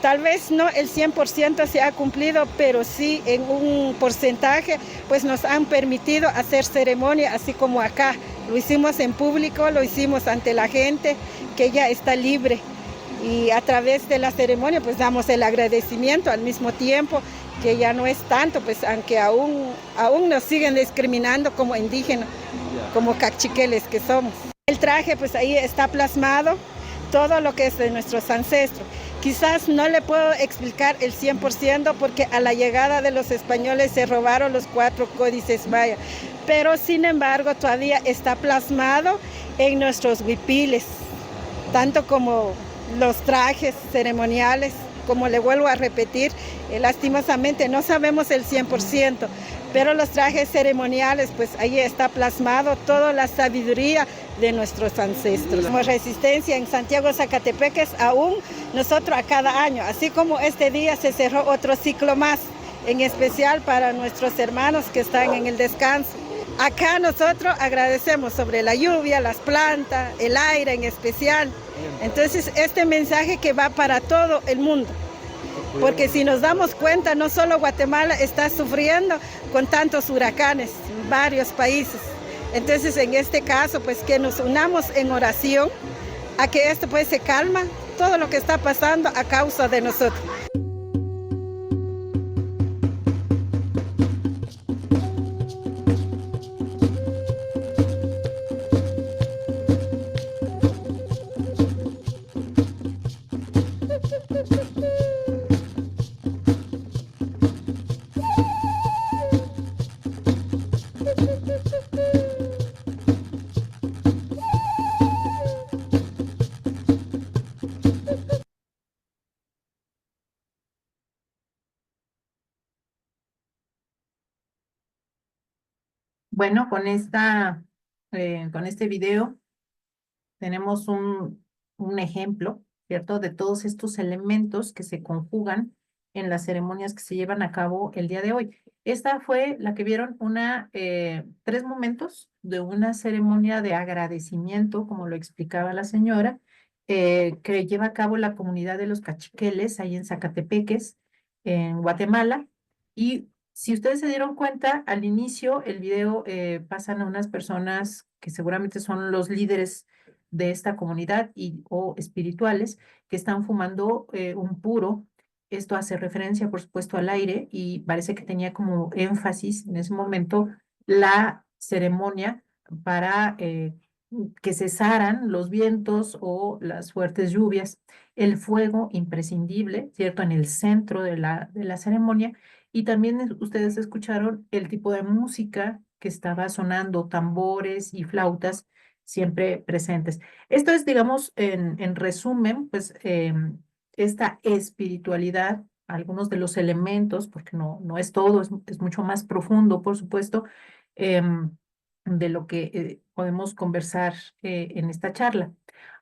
tal vez no el 100% se ha cumplido, pero sí en un porcentaje, pues nos han permitido hacer ceremonia, así como acá. Lo hicimos en público, lo hicimos ante la gente, que ya está libre. Y a través de la ceremonia, pues damos el agradecimiento al mismo tiempo, que ya no es tanto, pues aunque aún nos siguen discriminando como indígenas, como cachiqueles que somos. El traje, pues ahí está plasmado todo lo que es de nuestros ancestros. Quizás no le puedo explicar el 100% porque a la llegada de los españoles se robaron los 4 códices maya, pero sin embargo todavía está plasmado en nuestros huipiles, tanto como los trajes ceremoniales, como le vuelvo a repetir, lastimosamente no sabemos el 100%, pero los trajes ceremoniales, pues ahí está plasmado toda la sabiduría de nuestros ancestros. Como Resistencia en Santiago Zacatepeques, aún nosotros a cada año, así como este día se cerró otro ciclo más, en especial para nuestros hermanos que están en el descanso. Acá nosotros agradecemos sobre la lluvia, las plantas, el aire en especial. Entonces este mensaje que va para todo el mundo, porque si nos damos cuenta, no solo Guatemala está sufriendo con tantos huracanes, varios países. Entonces en este caso, pues que nos unamos en oración a que esto pues se calma, todo lo que está pasando a causa de nosotros. Bueno, con este video tenemos un ejemplo, ¿cierto? De todos estos elementos que se conjugan en las ceremonias que se llevan a cabo el día de hoy. Esta fue la que vieron 3 momentos de una ceremonia de agradecimiento, como lo explicaba la señora, que lleva a cabo la comunidad de los cachiqueles ahí en Zacatepeques, en Guatemala. Y si ustedes se dieron cuenta, al inicio el video pasan a unas personas que seguramente son los líderes de esta comunidad o espirituales que están fumando un puro. Esto hace referencia, por supuesto, al aire y parece que tenía como énfasis en ese momento la ceremonia para que cesaran los vientos o las fuertes lluvias. El fuego imprescindible, ¿cierto? En el centro de la ceremonia. Y también ustedes escucharon el tipo de música que estaba sonando, tambores y flautas siempre presentes. Esto es, digamos, en resumen, pues esta espiritualidad algunos de los elementos, porque no es todo, es mucho más profundo, por supuesto, em, de lo que podemos conversar en esta charla.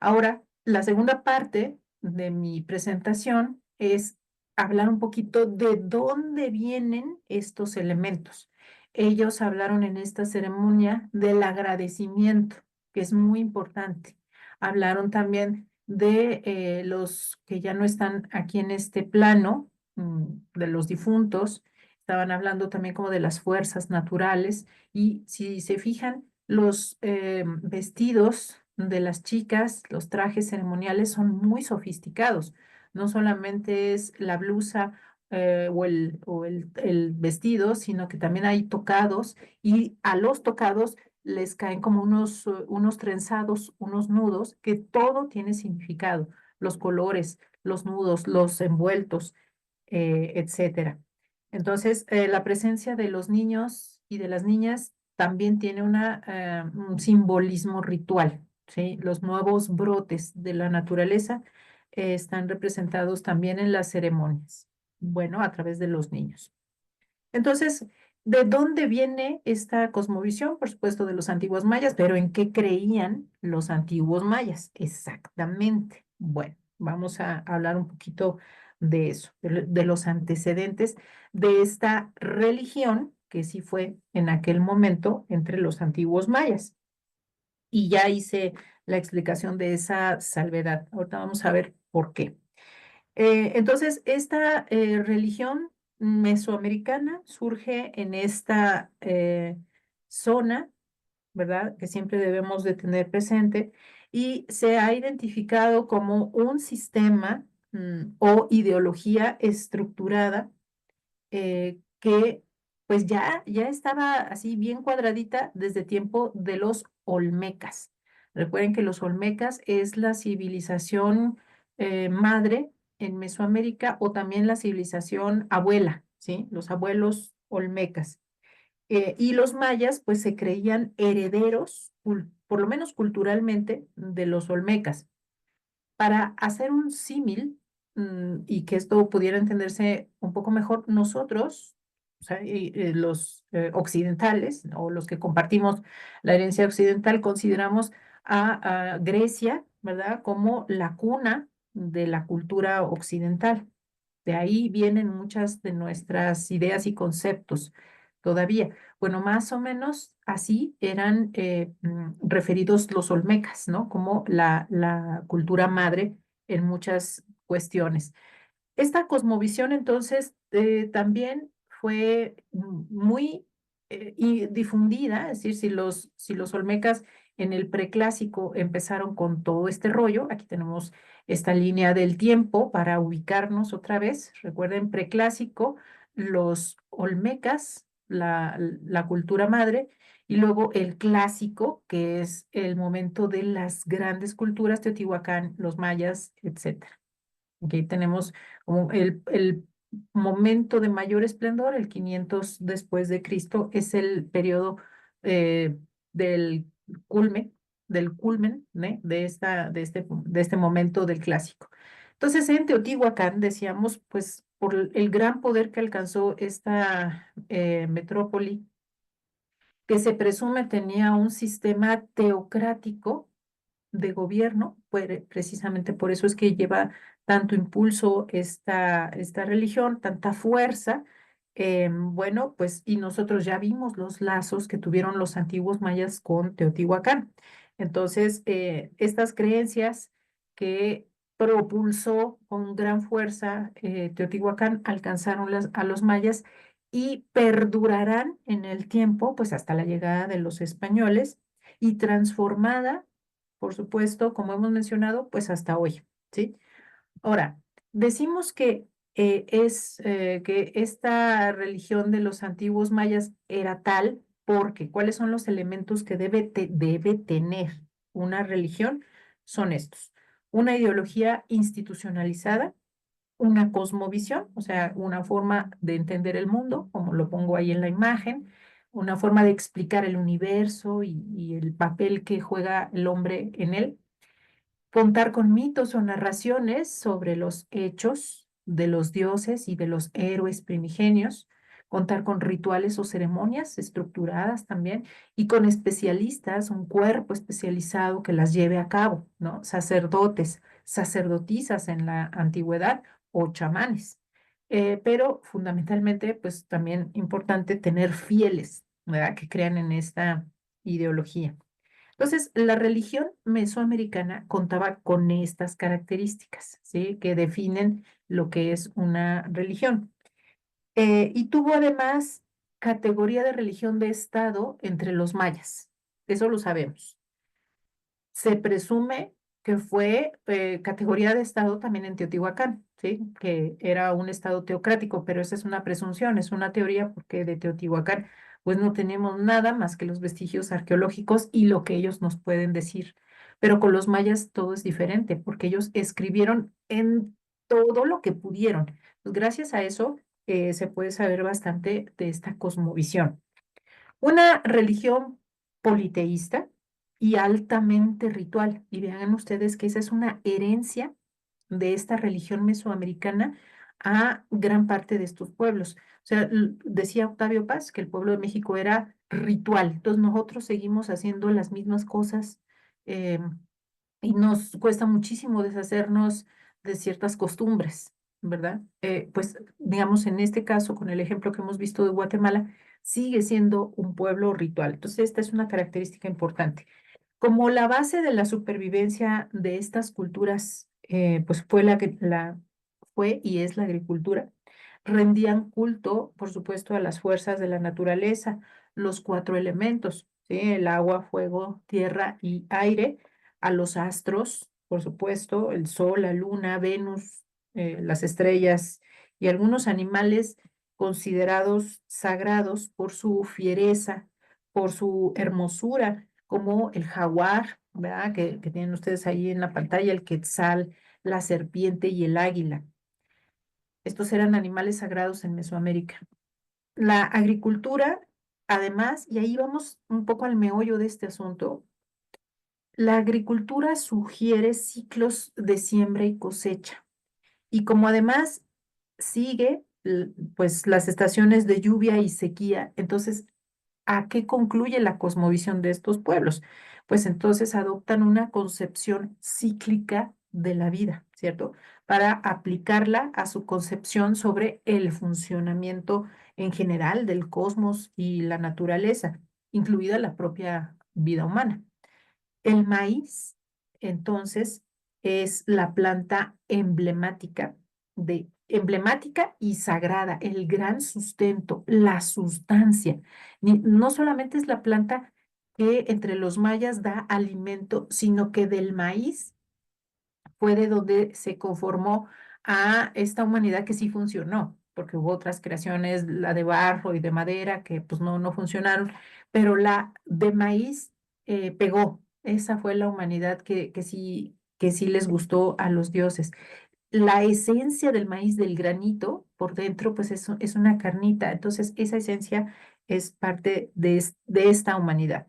Ahora, la segunda parte de mi presentación es hablar un poquito de dónde vienen estos elementos. Ellos hablaron en esta ceremonia del agradecimiento, que es muy importante. Hablaron también de los que ya no están aquí en este plano, de los difuntos. Estaban hablando también como de las fuerzas naturales. Y si se fijan, los vestidos de las chicas, los trajes ceremoniales son muy sofisticados. No solamente es la blusa o el vestido, sino que también hay tocados y a los tocados les caen como unos trenzados, unos nudos, que todo tiene significado, los colores, los nudos, los envueltos, etcétera. Entonces, la presencia de los niños y de las niñas también tiene un simbolismo ritual, ¿sí? Los nuevos brotes de la naturaleza están representados también en las ceremonias, bueno, a través de los niños. Entonces, ¿de dónde viene esta cosmovisión? Por supuesto, de los antiguos mayas, pero ¿en qué creían los antiguos mayas? Exactamente. Bueno, vamos a hablar un poquito de eso, de los antecedentes de esta religión que sí fue en aquel momento entre los antiguos mayas. Y ya hice la explicación de esa salvedad. Ahorita vamos a ver por qué. Entonces, esta religión mesoamericana surge en esta zona, ¿verdad? Que siempre debemos de tener presente y se ha identificado como un sistema o ideología estructurada que pues ya estaba así bien cuadradita desde tiempo de los olmecas. Recuerden que los olmecas es la civilización madre en Mesoamérica o también la civilización abuela, ¿sí? Los abuelos olmecas. Y los mayas pues se creían herederos, por lo menos culturalmente, de los olmecas. Para hacer un símil y que esto pudiera entenderse un poco mejor, nosotros, o sea, los occidentales o los que compartimos la herencia occidental, consideramos a Grecia, ¿verdad?, como la cuna de la cultura occidental. De ahí vienen muchas de nuestras ideas y conceptos todavía. Bueno, más o menos así eran referidos los olmecas, ¿no? Como la cultura madre en muchas cuestiones. Esta cosmovisión entonces también fue muy y difundida, es decir, si los olmecas en el preclásico empezaron con todo este rollo, aquí tenemos esta línea del tiempo para ubicarnos otra vez. Recuerden, preclásico, los olmecas, la cultura madre, y luego el clásico, que es el momento de las grandes culturas, Teotihuacán, los mayas, etcétera. Aquí tenemos como el momento de mayor esplendor, el 500 después de Cristo, es el periodo eh, del culmen, ¿né?, de este momento del clásico. Entonces, en Teotihuacán, decíamos, pues, por el gran poder que alcanzó esta metrópoli, que se presume tenía un sistema teocrático, de gobierno, precisamente por eso es que lleva tanto impulso esta religión, tanta fuerza. Bueno, pues y nosotros ya vimos los lazos que tuvieron los antiguos mayas con Teotihuacán. Entonces, estas creencias que propulsó con gran fuerza Teotihuacán alcanzaron a los mayas y perdurarán en el tiempo, pues hasta la llegada de los españoles y transformada, por supuesto, como hemos mencionado, pues hasta hoy, ¿sí? Ahora, decimos que esta religión de los antiguos mayas era tal porque ¿cuáles son los elementos que debe tener una religión? Son estos: una ideología institucionalizada, una cosmovisión, o sea, una forma de entender el mundo, como lo pongo ahí en la imagen, una forma de explicar el universo y el papel que juega el hombre en él, contar con mitos o narraciones sobre los hechos, de los dioses y de los héroes primigenios, contar con rituales o ceremonias estructuradas también y con especialistas, un cuerpo especializado que las lleve a cabo, ¿no? Sacerdotes, sacerdotisas en la antigüedad o chamanes. Pero fundamentalmente, pues también importante tener fieles, ¿verdad? Que crean en esta ideología. Entonces, la religión mesoamericana contaba con estas características, ¿sí? Que definen lo que es una religión. Y tuvo además categoría de religión de Estado entre los mayas. Eso lo sabemos. Se presume que fue categoría de Estado también en Teotihuacán, ¿sí? Que era un Estado teocrático, pero esa es una presunción, es una teoría porque de Teotihuacán pues no tenemos nada más que los vestigios arqueológicos y lo que ellos nos pueden decir. Pero con los mayas todo es diferente porque ellos escribieron en todo lo que pudieron. Pues gracias a eso se puede saber bastante de esta cosmovisión. Una religión politeísta y altamente ritual. Y vean ustedes que esa es una herencia de esta religión mesoamericana a gran parte de estos pueblos. O sea, decía Octavio Paz que el pueblo de México era ritual. Entonces nosotros seguimos haciendo las mismas cosas eh, y nos cuesta muchísimo deshacernos de ciertas costumbres, ¿verdad? Pues digamos, en este caso, con el ejemplo que hemos visto de Guatemala, sigue siendo un pueblo ritual. Entonces, esta es una característica importante. Como la base de la supervivencia de estas culturas, pues fue y es la agricultura, rendían culto, por supuesto, a las fuerzas de la naturaleza, los cuatro elementos, ¿sí? El agua, fuego, tierra y aire, a los astros, por supuesto, el sol, la luna, Venus, las estrellas y algunos animales considerados sagrados por su fiereza, por su hermosura, como el jaguar, ¿verdad? Que tienen ustedes ahí en la pantalla, el quetzal, la serpiente y el águila. Estos eran animales sagrados en Mesoamérica. La agricultura, además, y ahí vamos un poco al meollo de este asunto, la agricultura sugiere ciclos de siembra y cosecha. Y como además sigue, pues, las estaciones de lluvia y sequía, entonces, ¿a qué concluye la cosmovisión de estos pueblos? Pues entonces adoptan una concepción cíclica de la vida, ¿cierto? Para aplicarla a su concepción sobre el funcionamiento en general del cosmos y la naturaleza, incluida la propia vida humana. El maíz, entonces, es la planta emblemática y sagrada, el gran sustento, la sustancia. No solamente es la planta que entre los mayas da alimento, sino que del maíz fue de donde se conformó a esta humanidad que sí funcionó, porque hubo otras creaciones, la de barro y de madera, que pues no funcionaron, pero la de maíz pegó. Esa fue la humanidad que sí les gustó a los dioses. La esencia del maíz, del granito, por dentro, pues es una carnita. Entonces, esa esencia es parte de esta humanidad.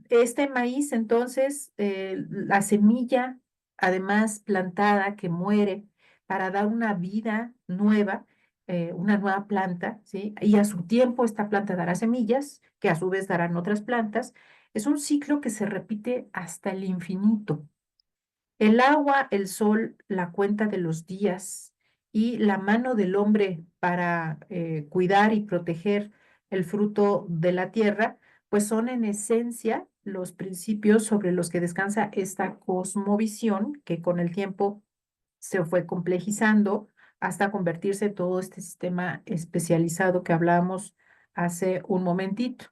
Este maíz, entonces, la semilla, además plantada, que muere para dar una vida nueva, una nueva planta, ¿sí? Y a su tiempo esta planta dará semillas, que a su vez darán otras plantas. Es un ciclo que se repite hasta el infinito. El agua, el sol, la cuenta de los días y la mano del hombre para cuidar y proteger el fruto de la tierra, pues son en esencia los principios sobre los que descansa esta cosmovisión que con el tiempo se fue complejizando hasta convertirse en todo este sistema especializado que hablábamos hace un momentito.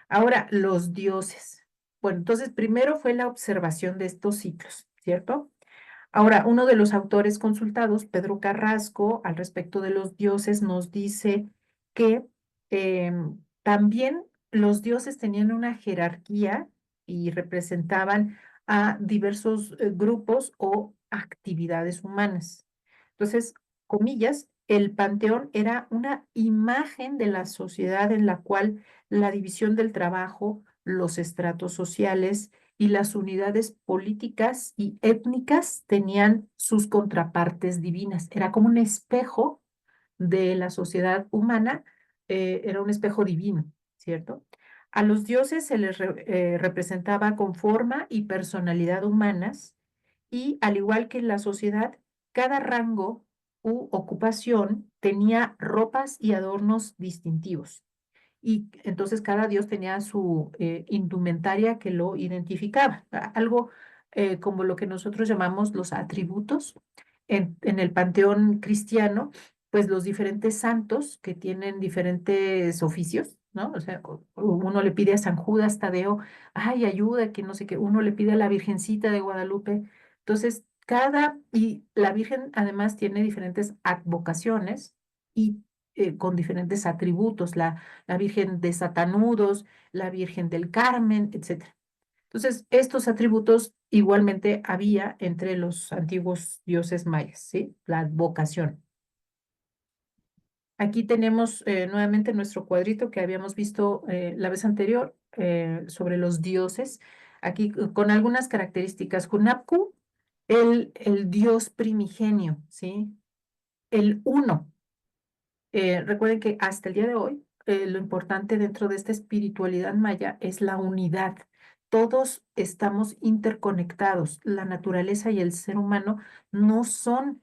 Ahora, los dioses. Bueno, entonces primero fue la observación de estos ciclos, ¿cierto? Ahora, uno de los autores consultados, Pedro Carrasco, al respecto de los dioses, nos dice que también los dioses tenían una jerarquía y representaban a diversos grupos o actividades humanas. Entonces, comillas, el panteón era una imagen de la sociedad en la cual la división del trabajo, los estratos sociales y las unidades políticas y étnicas tenían sus contrapartes divinas. Era como un espejo de la sociedad humana, era un espejo divino, ¿cierto? A los dioses se les representaba con forma y personalidad humanas y al igual que en la sociedad, cada rango u ocupación tenía ropas y adornos distintivos. Y entonces cada dios tenía su indumentaria que lo identificaba, algo como lo que nosotros llamamos los atributos. En el panteón cristiano, pues los diferentes santos que tienen diferentes oficios, ¿no? O sea, uno le pide a San Judas Tadeo, ay, ayuda, que no sé qué, uno le pide a la Virgencita de Guadalupe. Entonces, y la Virgen además tiene diferentes advocaciones y con diferentes atributos, la Virgen de Satanudos, la Virgen del Carmen, etcétera. Entonces, estos atributos igualmente había entre los antiguos dioses mayas, ¿sí? La advocación. Aquí tenemos nuevamente nuestro cuadrito que habíamos visto la vez anterior sobre los dioses. Aquí con algunas características. Hunapku, el dios primigenio, ¿sí? El uno. Recuerden que hasta el día de hoy, lo importante dentro de esta espiritualidad maya es la unidad. Todos estamos interconectados. La naturaleza y el ser humano no son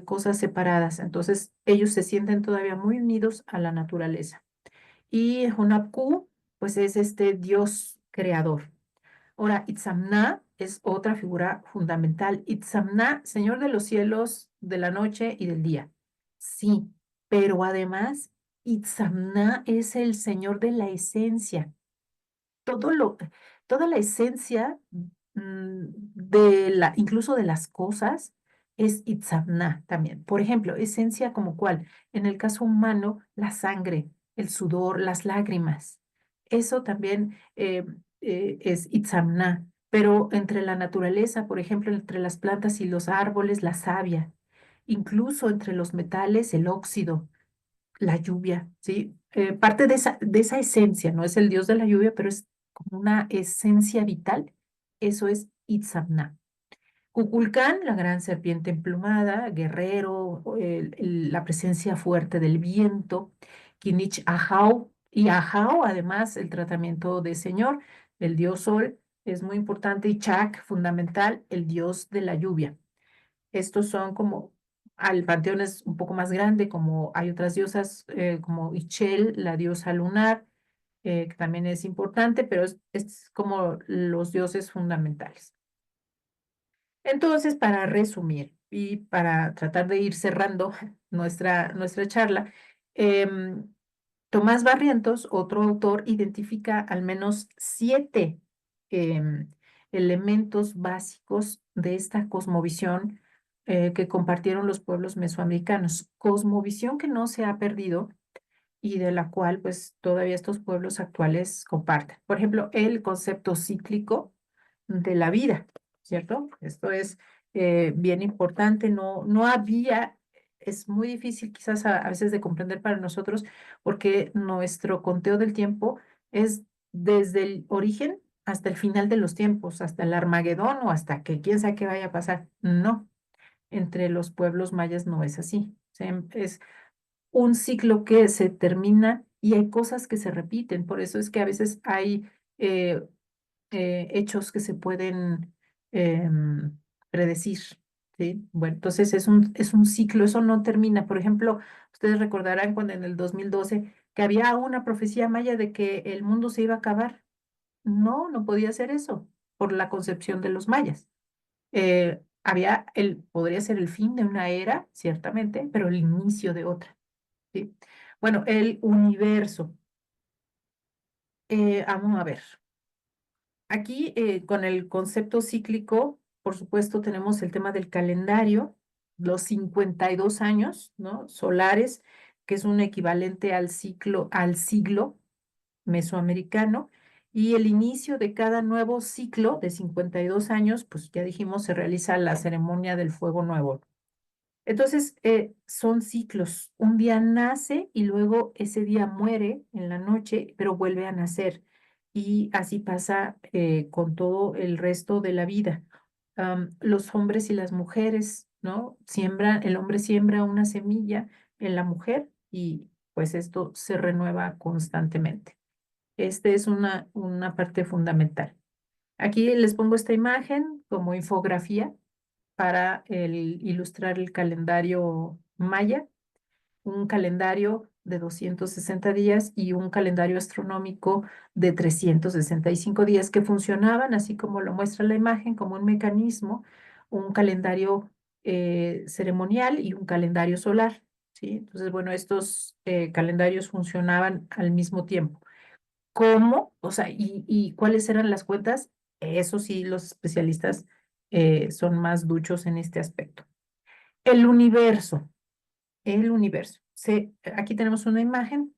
cosas separadas. Entonces, ellos se sienten todavía muy unidos a la naturaleza. Y Hunabku, pues es este Dios creador. Ahora, Itzamna es otra figura fundamental. Itzamna, Señor de los cielos, de la noche y del día. Sí, pero además, Itzamna es el Señor de la esencia. Todo lo, toda la esencia incluso de las cosas, es Itzamna también. Por ejemplo, esencia como cuál. En el caso humano, la sangre, el sudor, las lágrimas. Eso también es Itzamna. Pero entre la naturaleza, por ejemplo, entre las plantas y los árboles, la savia. Incluso entre los metales, el óxido, la lluvia, ¿sí? Parte de esa esencia, no es el dios de la lluvia, pero es como una esencia vital. Eso es Itzamna. Kukulcán, la gran serpiente emplumada, guerrero, la presencia fuerte del viento. Kinich Ahau, y Ahau, además, el tratamiento de señor, el dios sol, es muy importante. Y Chak, fundamental, el dios de la lluvia. Estos son como, al panteón es un poco más grande, como hay otras diosas como Ichel, la diosa lunar, que también es importante, pero es como los dioses fundamentales. Entonces, para resumir y para tratar de ir cerrando nuestra charla, em, Tomás Barrientos, otro autor, identifica al menos 7 em, elementos básicos de esta cosmovisión que compartieron los pueblos mesoamericanos. Cosmovisión que no se ha perdido y de la cual pues todavía estos pueblos actuales comparten. Por ejemplo, el concepto cíclico de la vida, ¿cierto? Esto es bien importante. No había, es muy difícil quizás a veces de comprender para nosotros porque nuestro conteo del tiempo es desde el origen hasta el final de los tiempos, hasta el Armagedón o hasta que quién sabe qué vaya a pasar. No, entre los pueblos mayas no es así. Es un ciclo que se termina y hay cosas que se repiten. Por eso es que a veces hay eh, hechos que se pueden predecir. ¿Sí? Bueno, entonces es un ciclo, eso no termina. Por ejemplo, ustedes recordarán cuando en el 2012 que había una profecía maya de que el mundo se iba a acabar. No, no podía ser eso por la concepción de los mayas. Podría ser el fin de una era, ciertamente, pero el inicio de otra. ¿Sí? Bueno, el universo. Vamos a ver. Aquí con el concepto cíclico, por supuesto, tenemos el tema del calendario, los 52 años, ¿no? Solares, que es un equivalente al siglo mesoamericano, y el inicio de cada nuevo ciclo de 52 años, pues ya dijimos, se realiza la ceremonia del fuego nuevo. Entonces, son ciclos. Un día nace y luego ese día muere en la noche, pero vuelve a nacer. y así pasa con todo el resto de la vida. Los hombres y las mujeres, ¿no? El hombre siembra una semilla en la mujer y pues esto se renueva constantemente. Este es una parte fundamental. Aquí les pongo esta imagen como infografía para ilustrar el calendario maya, un calendario de 260 días y un calendario astronómico de 365 días que funcionaban, así como lo muestra la imagen, como un mecanismo, un calendario ceremonial y un calendario solar, ¿sí? Entonces, bueno, estos calendarios funcionaban al mismo tiempo. ¿Cómo? O sea, y cuáles eran las cuentas? Eso sí, los especialistas son más duchos en este aspecto. El universo, el universo. Aquí tenemos una imagen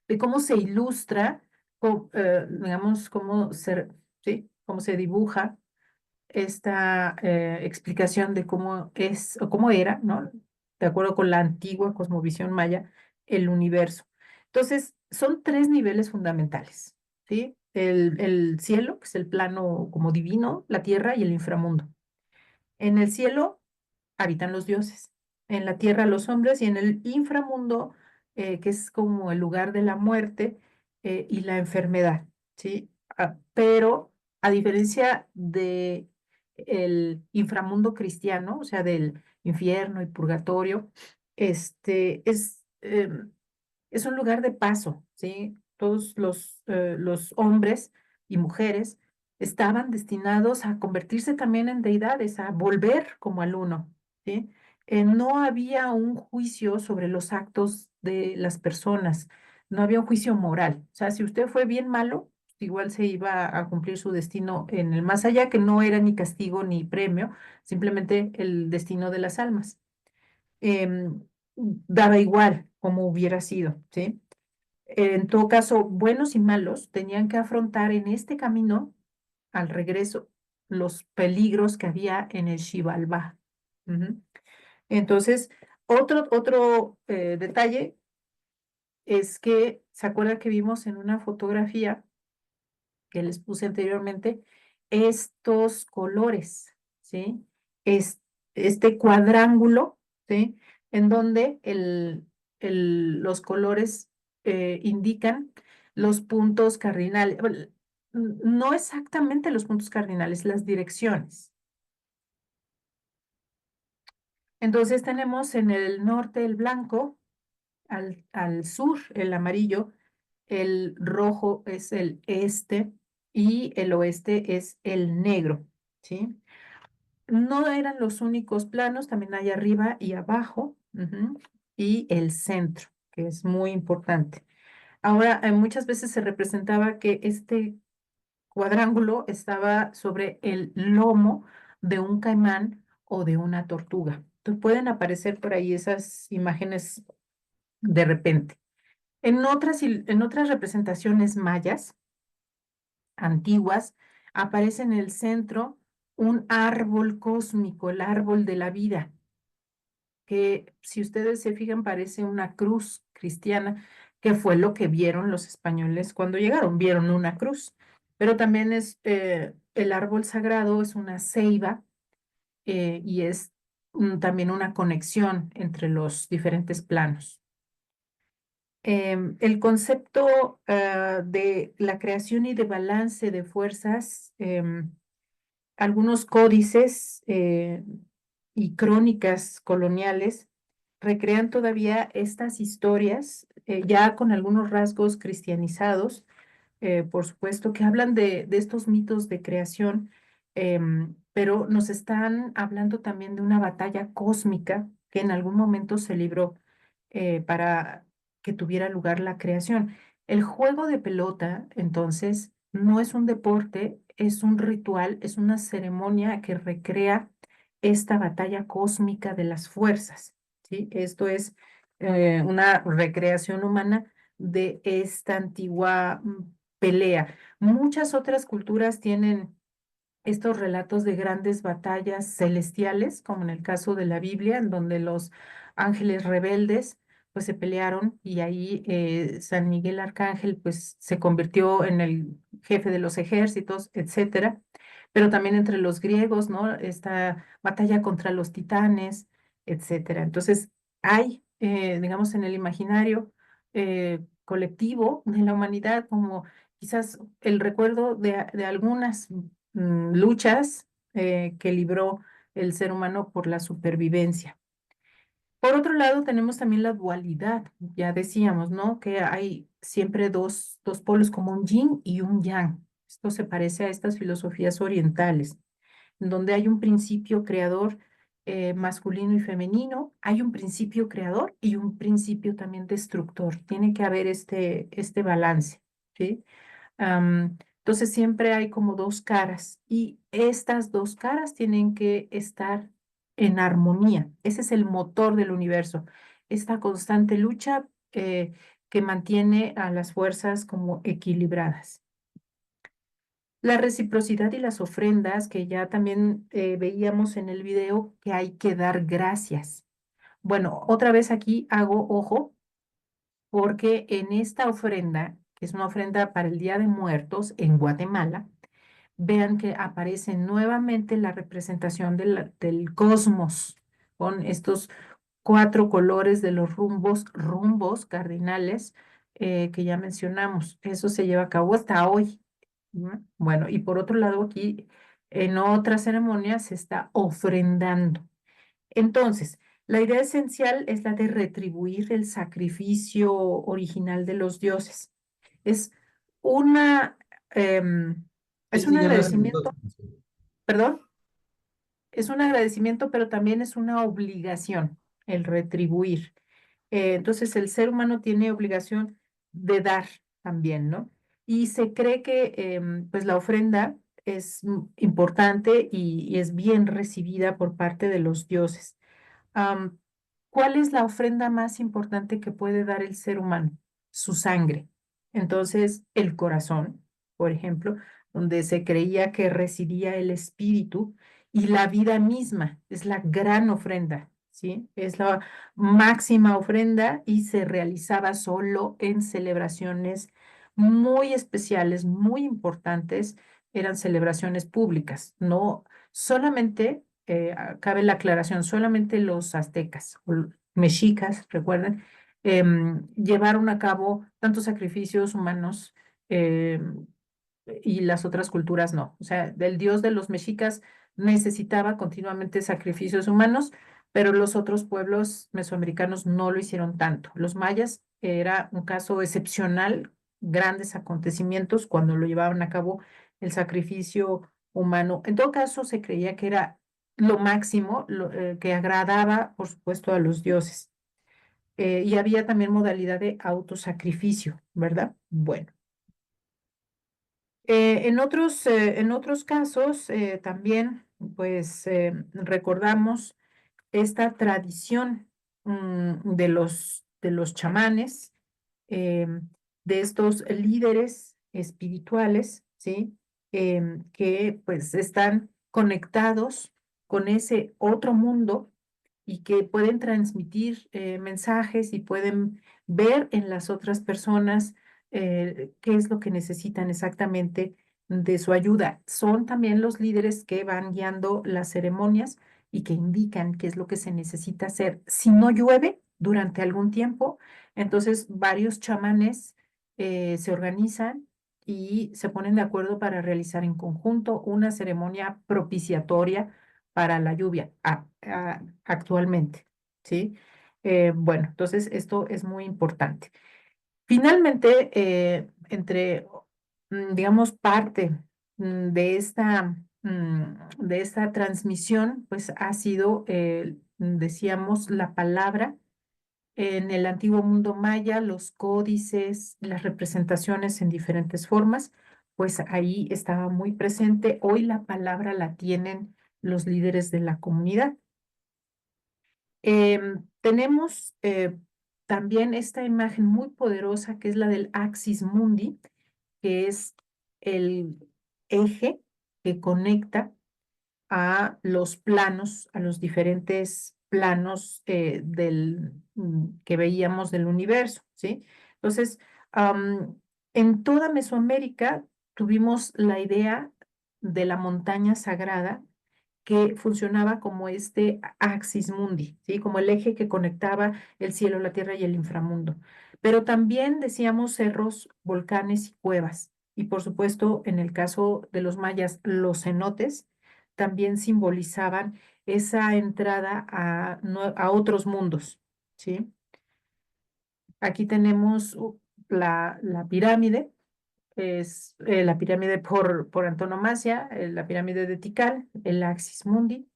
de cómo se ilustra, digamos, ¿sí? Cómo se dibuja esta explicación de cómo es o cómo era, ¿no? De acuerdo con la antigua cosmovisión maya, el universo. Entonces, son tres niveles fundamentales, ¿sí? El cielo, que es el plano como divino, la tierra y el inframundo. En el cielo habitan los dioses, en la tierra los hombres y en el inframundo, que es como el lugar de la muerte y la enfermedad, ¿sí? Pero a diferencia de el inframundo cristiano, o sea, del infierno y purgatorio, este es un lugar de paso, ¿sí? Todos los hombres y mujeres estaban destinados a convertirse también en deidades, a volver como al uno, ¿sí? No había un juicio sobre los actos de las personas, no había un juicio moral. O sea, si usted fue bien malo, igual se iba a cumplir su destino en el más allá, que no era ni castigo ni premio, simplemente el destino de las almas. Daba igual como hubiera sido, ¿sí? En todo caso, buenos y malos tenían que afrontar en este camino al regreso los peligros que había en el Xibalbá. Ujú. Entonces, otro detalle es que, ¿se acuerdan que vimos en una fotografía que les puse anteriormente? Estos colores, ¿sí? Es, este cuadrángulo, ¿sí? En donde los colores indican los puntos cardinales, bueno, no exactamente los puntos cardinales, las direcciones. Entonces tenemos en el norte el blanco, al sur el amarillo, el rojo es el este y el oeste es el negro, ¿sí? No eran los únicos planos, también hay arriba y abajo, y el centro, que es muy importante. Ahora, muchas veces se representaba que este cuadrángulo estaba sobre el lomo de un caimán o de una tortuga. Entonces pueden aparecer por ahí esas imágenes de repente. En otras representaciones mayas antiguas aparece en el centro un árbol cósmico, el árbol de la vida, que si ustedes se fijan parece una cruz cristiana, que fue lo que vieron los españoles cuando llegaron, vieron una cruz, pero también es el árbol sagrado, es una ceiba y es también una conexión entre los diferentes planos. El concepto de la creación y de balance de fuerzas, algunos códices y crónicas coloniales recrean todavía estas historias, ya con algunos rasgos cristianizados, por supuesto, que hablan de estos mitos de creación, pero nos están hablando también de una batalla cósmica que en algún momento se libró para que tuviera lugar la creación. El juego de pelota, entonces, no es un deporte, es un ritual, es una ceremonia que recrea esta batalla cósmica de las fuerzas, ¿sí? Esto es una recreación humana de esta antigua pelea. Muchas otras culturas tienen estos relatos de grandes batallas celestiales, como en el caso de la Biblia, en donde los ángeles rebeldes pues se pelearon y ahí San Miguel Arcángel pues se convirtió en el jefe de los ejércitos, etcétera. Pero también entre los griegos, ¿no? Esta batalla contra los titanes, etcétera. Entonces, hay, digamos, en el imaginario colectivo de la humanidad como quizás el recuerdo de algunas luchas que libró el ser humano por la supervivencia. Por otro lado, tenemos también la dualidad, ya decíamos, ¿no? Que hay siempre dos polos como un yin y un yang. Esto se parece a estas filosofías orientales, en donde hay un principio creador masculino y femenino, hay un principio creador y un principio también destructor. Tiene que haber este balance, ¿sí? Entonces siempre hay como dos caras y estas dos caras tienen que estar en armonía. Ese es el motor del universo, esta constante lucha que mantiene a las fuerzas como equilibradas. La reciprocidad y las ofrendas, que ya también veíamos en el video, que hay que dar gracias. Bueno, otra vez aquí hago ojo, porque en esta ofrenda, que es una ofrenda para el Día de Muertos en Guatemala, vean que aparece nuevamente la representación del cosmos con estos cuatro colores de los rumbos cardinales que ya mencionamos. Eso se lleva a cabo hasta hoy. ¿No? Bueno, y por otro lado, aquí en otra ceremonia se está ofrendando. Entonces, la idea esencial es la de retribuir el sacrificio original de los dioses. Es una, em, Sí, es un sí, ya me resultó. agradecimiento, perdón, es un agradecimiento, pero también es una obligación el retribuir. Entonces, el ser humano tiene obligación de dar también, ¿no? Y se cree que pues la ofrenda es importante y es bien recibida por parte de los dioses. Am, ¿Cuál es la ofrenda más importante que puede dar el ser humano? Su sangre. Entonces, el corazón, por ejemplo, donde se creía que residía el espíritu y la vida misma, es la gran ofrenda, ¿sí? Es la máxima ofrenda y se realizaba solo en celebraciones muy especiales, muy importantes, eran celebraciones públicas, no solamente cabe la aclaración, solamente los aztecas o mexicas, recuerden, llevaron a cabo tantos sacrificios humanos y las otras culturas no. O sea, el dios de los mexicas necesitaba continuamente sacrificios humanos, pero los otros pueblos mesoamericanos no lo hicieron tanto. Los mayas era un caso excepcional, grandes acontecimientos cuando lo llevaban a cabo el sacrificio humano. En todo caso, se creía que era lo máximo, que agradaba, por supuesto, a los dioses. Y había también modalidad de autosacrificio, ¿verdad? Bueno. En otros casos también, pues recordamos esta tradición de los chamanes, eh, de estos líderes espirituales, ¿sí? Que pues están conectados con ese otro mundo y que pueden transmitir mensajes y pueden ver en las otras personas qué es lo que necesitan exactamente de su ayuda. Son también los líderes que van guiando las ceremonias y que indican qué es lo que se necesita hacer. Si no llueve durante algún tiempo, entonces varios chamanes se organizan y se ponen de acuerdo para realizar en conjunto una ceremonia propiciatoria para la lluvia actualmente, ¿sí? Bueno, entonces esto es muy importante. Finalmente, digamos, parte de esta transmisión, pues ha sido, decíamos, la palabra. En el antiguo mundo maya, los códices, las representaciones en diferentes formas, pues ahí estaba muy presente. Hoy la palabra la tienen los líderes de la comunidad. Tenemos también esta imagen muy poderosa que es la del Axis Mundi, que es el eje que conecta a los planos, a los diferentes planos que veíamos del universo, ¿sí? Entonces, en toda Mesoamérica tuvimos la idea de la montaña sagrada que funcionaba como este axis mundi, ¿sí? Como el eje que conectaba el cielo, la tierra y el inframundo. Pero también decíamos cerros, volcanes y cuevas. Y por supuesto, en el caso de los mayas, los cenotes también simbolizaban esa entrada a otros mundos, ¿sí? Aquí tenemos la pirámide, es la pirámide por antonomasia, la pirámide de Tikal, el Axis Mundi.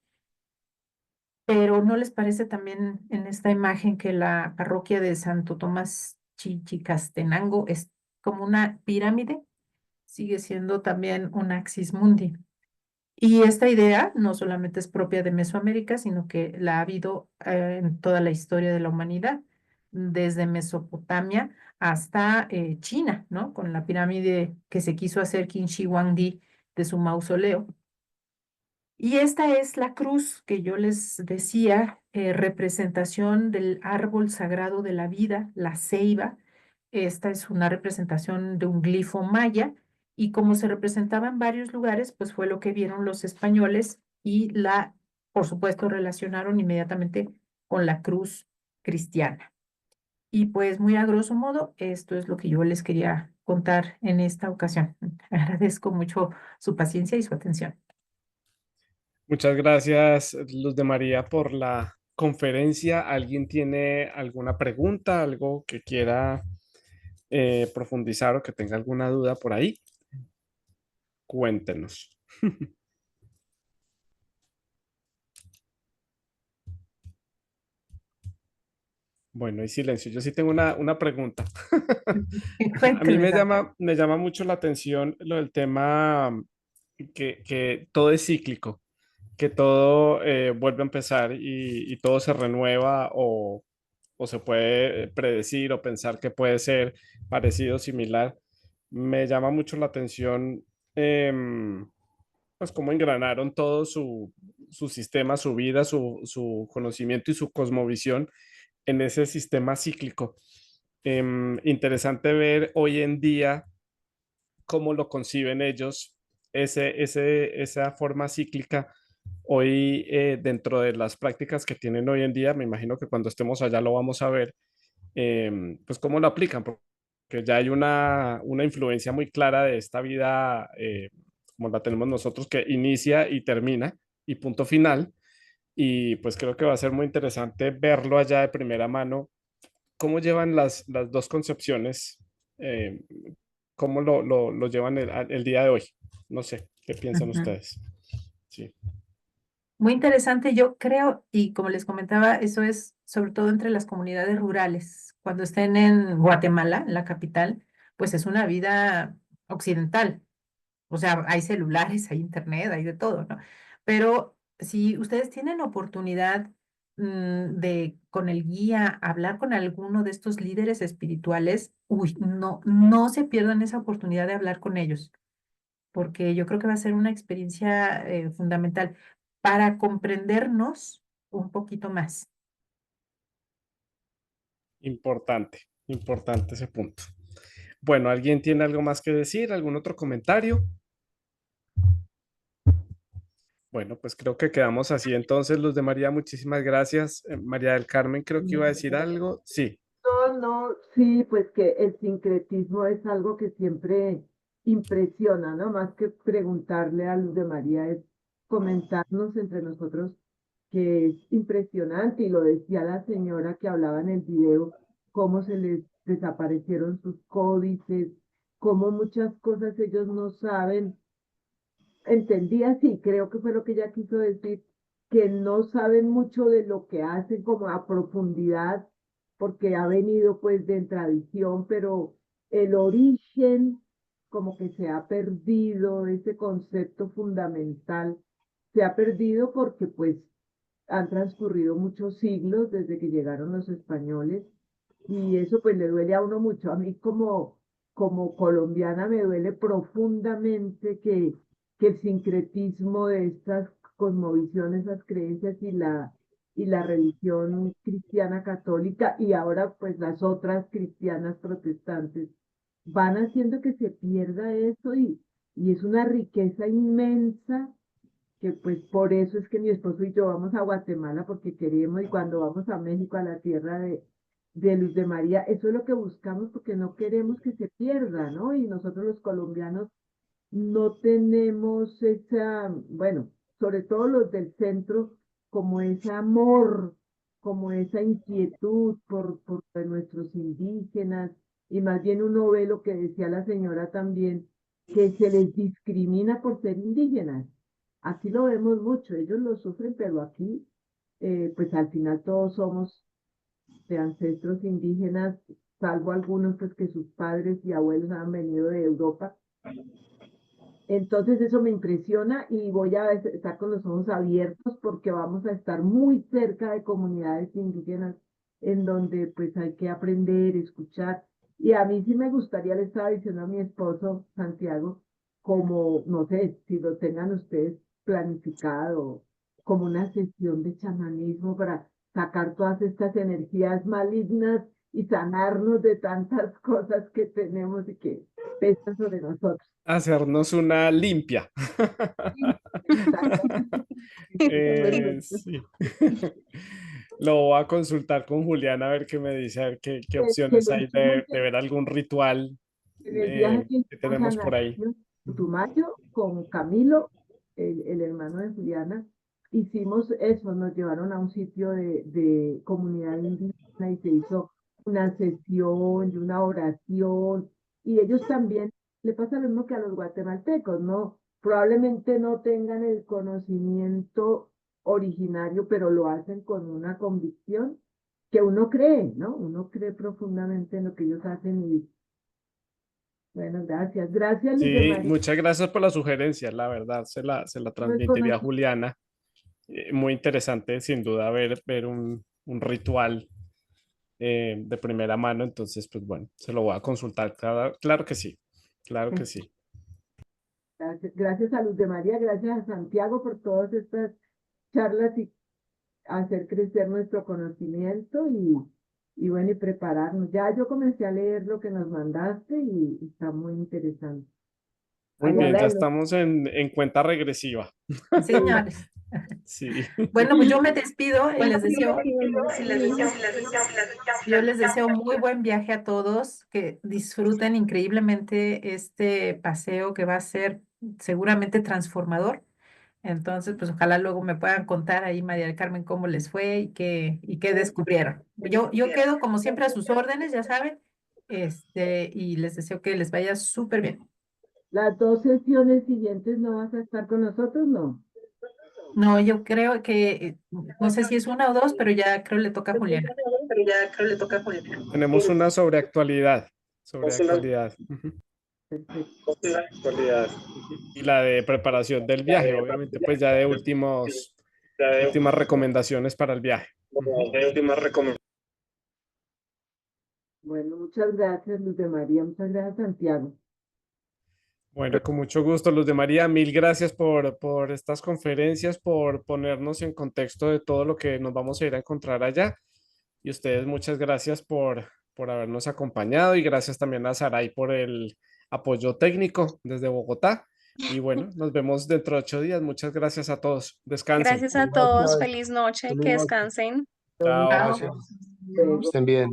Pero ¿no les parece también en esta imagen que la parroquia de Santo Tomás Chichicastenango es como una pirámide? Sigue siendo también un Axis Mundi. Y esta idea no solamente es propia de Mesoamérica, sino que la ha habido en toda la historia de la humanidad, desde Mesopotamia hasta China, ¿no? Con la pirámide que se quiso hacer Qin Shi Huangdi de su mausoleo. Y esta es la cruz que yo les decía, representación del árbol sagrado de la vida, la ceiba. Esta es una representación de un glifo maya y como se representaba en varios lugares, pues fue lo que vieron los españoles y por supuesto, relacionaron inmediatamente con la cruz cristiana. Y pues muy a grosso modo, esto es lo que yo les quería contar en esta ocasión. Agradezco mucho su paciencia y su atención. Muchas gracias, Luz de María, por la conferencia. ¿Alguien tiene alguna pregunta, algo que quiera profundizar o que tenga alguna duda por ahí? Cuéntenos. Bueno, hay silencio. Yo sí tengo una pregunta. A mí Cuéntenme. me llama mucho la atención lo del tema que todo es cíclico, que todo vuelve a empezar y todo se renueva o se puede predecir o pensar que puede ser parecido, similar. Me llama mucho la atención, pues cómo engranaron todo su sistema, su vida, su conocimiento y su cosmovisión en ese sistema cíclico. Interesante ver hoy en día cómo lo conciben ellos, esa forma cíclica. Hoy, dentro de las prácticas que tienen hoy en día, me imagino que cuando estemos allá lo vamos a ver, pues cómo lo aplican, porque ya hay una influencia muy clara de esta vida, como la tenemos nosotros, que inicia y termina y punto final. Y pues creo que va a ser muy interesante verlo allá de primera mano, cómo llevan las dos concepciones, eh, cómo lo llevan el día de hoy. No sé, ¿qué piensan Ujú. ustedes? Sí. Muy interesante, yo creo, y como les comentaba, eso es sobre todo entre las comunidades rurales. Cuando estén en Guatemala, en la capital, pues es una vida occidental. O sea, hay celulares, hay internet, hay de todo, ¿no? Pero si ustedes tienen oportunidad de con el guía hablar con alguno de estos líderes espirituales, uy, no, no se pierdan esa oportunidad de hablar con ellos porque yo creo que va a ser una experiencia fundamental para comprendernos un poquito más. Importante, importante ese punto. Bueno, ¿alguien tiene algo más que decir? ¿Algún otro comentario? Bueno, pues creo que quedamos así. Entonces, Luz de María, muchísimas gracias. María del Carmen, creo que iba a decir algo. Sí, No, no, sí, pues que el sincretismo es algo que siempre impresiona, ¿no? Más que preguntarle a Luz de María, es comentarnos entre nosotros que es impresionante, y lo decía la señora que hablaba en el video, cómo se les desaparecieron sus códices, cómo muchas cosas ellos no saben. Entendí así, creo que fue lo que ella quiso decir, que no saben mucho de lo que hacen como a profundidad, porque ha venido pues de tradición, pero el origen como que se ha perdido, ese concepto fundamental se ha perdido porque pues han transcurrido muchos siglos desde que llegaron los españoles, y eso pues le duele a uno mucho. A mí como colombiana me duele profundamente que el sincretismo de estas cosmovisiones, esas creencias y y la religión cristiana católica y ahora pues las otras cristianas protestantes van haciendo que se pierda eso y es una riqueza inmensa que pues por eso es que mi esposo y yo vamos a Guatemala porque queremos y cuando vamos a México, a la tierra de Luz de María, eso es lo que buscamos porque no queremos que se pierda, ¿no? Y nosotros los colombianos no tenemos esa, bueno, sobre todo los del centro, como ese amor, como esa inquietud por de nuestros indígenas, y más bien uno ve lo que decía la señora también, que se les discrimina por ser indígenas. Aquí lo vemos mucho, ellos lo sufren, pero aquí, pues al final todos somos de ancestros indígenas, salvo algunos pues que sus padres y abuelos han venido de Europa. Entonces eso me impresiona y voy a estar con los ojos abiertos porque vamos a estar muy cerca de comunidades indígenas en donde pues hay que aprender, escuchar. Y a mí sí me gustaría, le estaba diciendo a mi esposo Santiago, como, no sé, si lo tengan ustedes planificado, como una sesión de chamanismo para sacar todas estas energías malignas y sanarnos de tantas cosas que tenemos y que pesan sobre nosotros. Hacernos una limpia. Perfecto. Sí. Lo voy a consultar con Juliana a ver qué me dice, a ver qué Que opciones lo hay hicimos de ver algún ritual en el viaje que que hicimos a tenemos por ahí. Nariño, Putumayo, con Camilo, el hermano de Juliana, hicimos eso, nos llevaron a un sitio de comunidad indígena y se hizo una sesión y una oración, y ellos también, le pasa lo mismo que a los guatemaltecos, ¿no? Probablemente no tengan el conocimiento originario, pero lo hacen con una convicción que uno cree, ¿no? Uno cree profundamente en lo que ellos hacen y bueno, gracias. Gracias, Luz de Sí, María. muchas gracias por la sugerencia, la verdad, se la transmitiría a Reconocí Juliana. Muy interesante, sin duda, ver un ritual de primera mano, entonces, pues bueno, se lo voy a consultar. Claro que sí, claro que sí. Gracias, gracias a Luz de María, gracias a Santiago por todas estas charlas y hacer crecer nuestro conocimiento y bueno, y prepararnos. Ya yo comencé a leer lo que nos mandaste y está muy interesante. Muy Ahí bien, habla ya de los estamos en cuenta regresiva. Señores. Sí. Bueno, pues yo me despido y les deseo, yo les deseo muy buen viaje a todos, que disfruten increíblemente este paseo que va a ser seguramente transformador. Entonces, pues ojalá luego me puedan contar ahí, María del Carmen, cómo les fue y qué descubrieron. Yo quedo como siempre a sus órdenes, ya saben, y les deseo que les vaya súper bien. las dos sesiones siguientes no vas a estar con nosotros, ¿no? No, yo creo que, no sé si es una o dos, pero ya creo le toca a Juliana. Tenemos una sobre actualidad, Ujú. Perfecto. Y la de preparación del viaje, obviamente, pues ya de últimas recomendaciones para el viaje. Bueno, muchas gracias, Luz de María. Muchas gracias, Santiago. Bueno, con mucho gusto, Luz de María, mil gracias por estas conferencias, por ponernos en contexto de todo lo que nos vamos a ir a encontrar allá. Y ustedes, muchas gracias por habernos acompañado y gracias también a Saray por el apoyo técnico desde Bogotá. Y bueno, nos vemos dentro de 8 días. Muchas gracias a todos. Descansen. Gracias a todos, feliz noche, que descansen. Chao. Chao. Luego. Estén bien.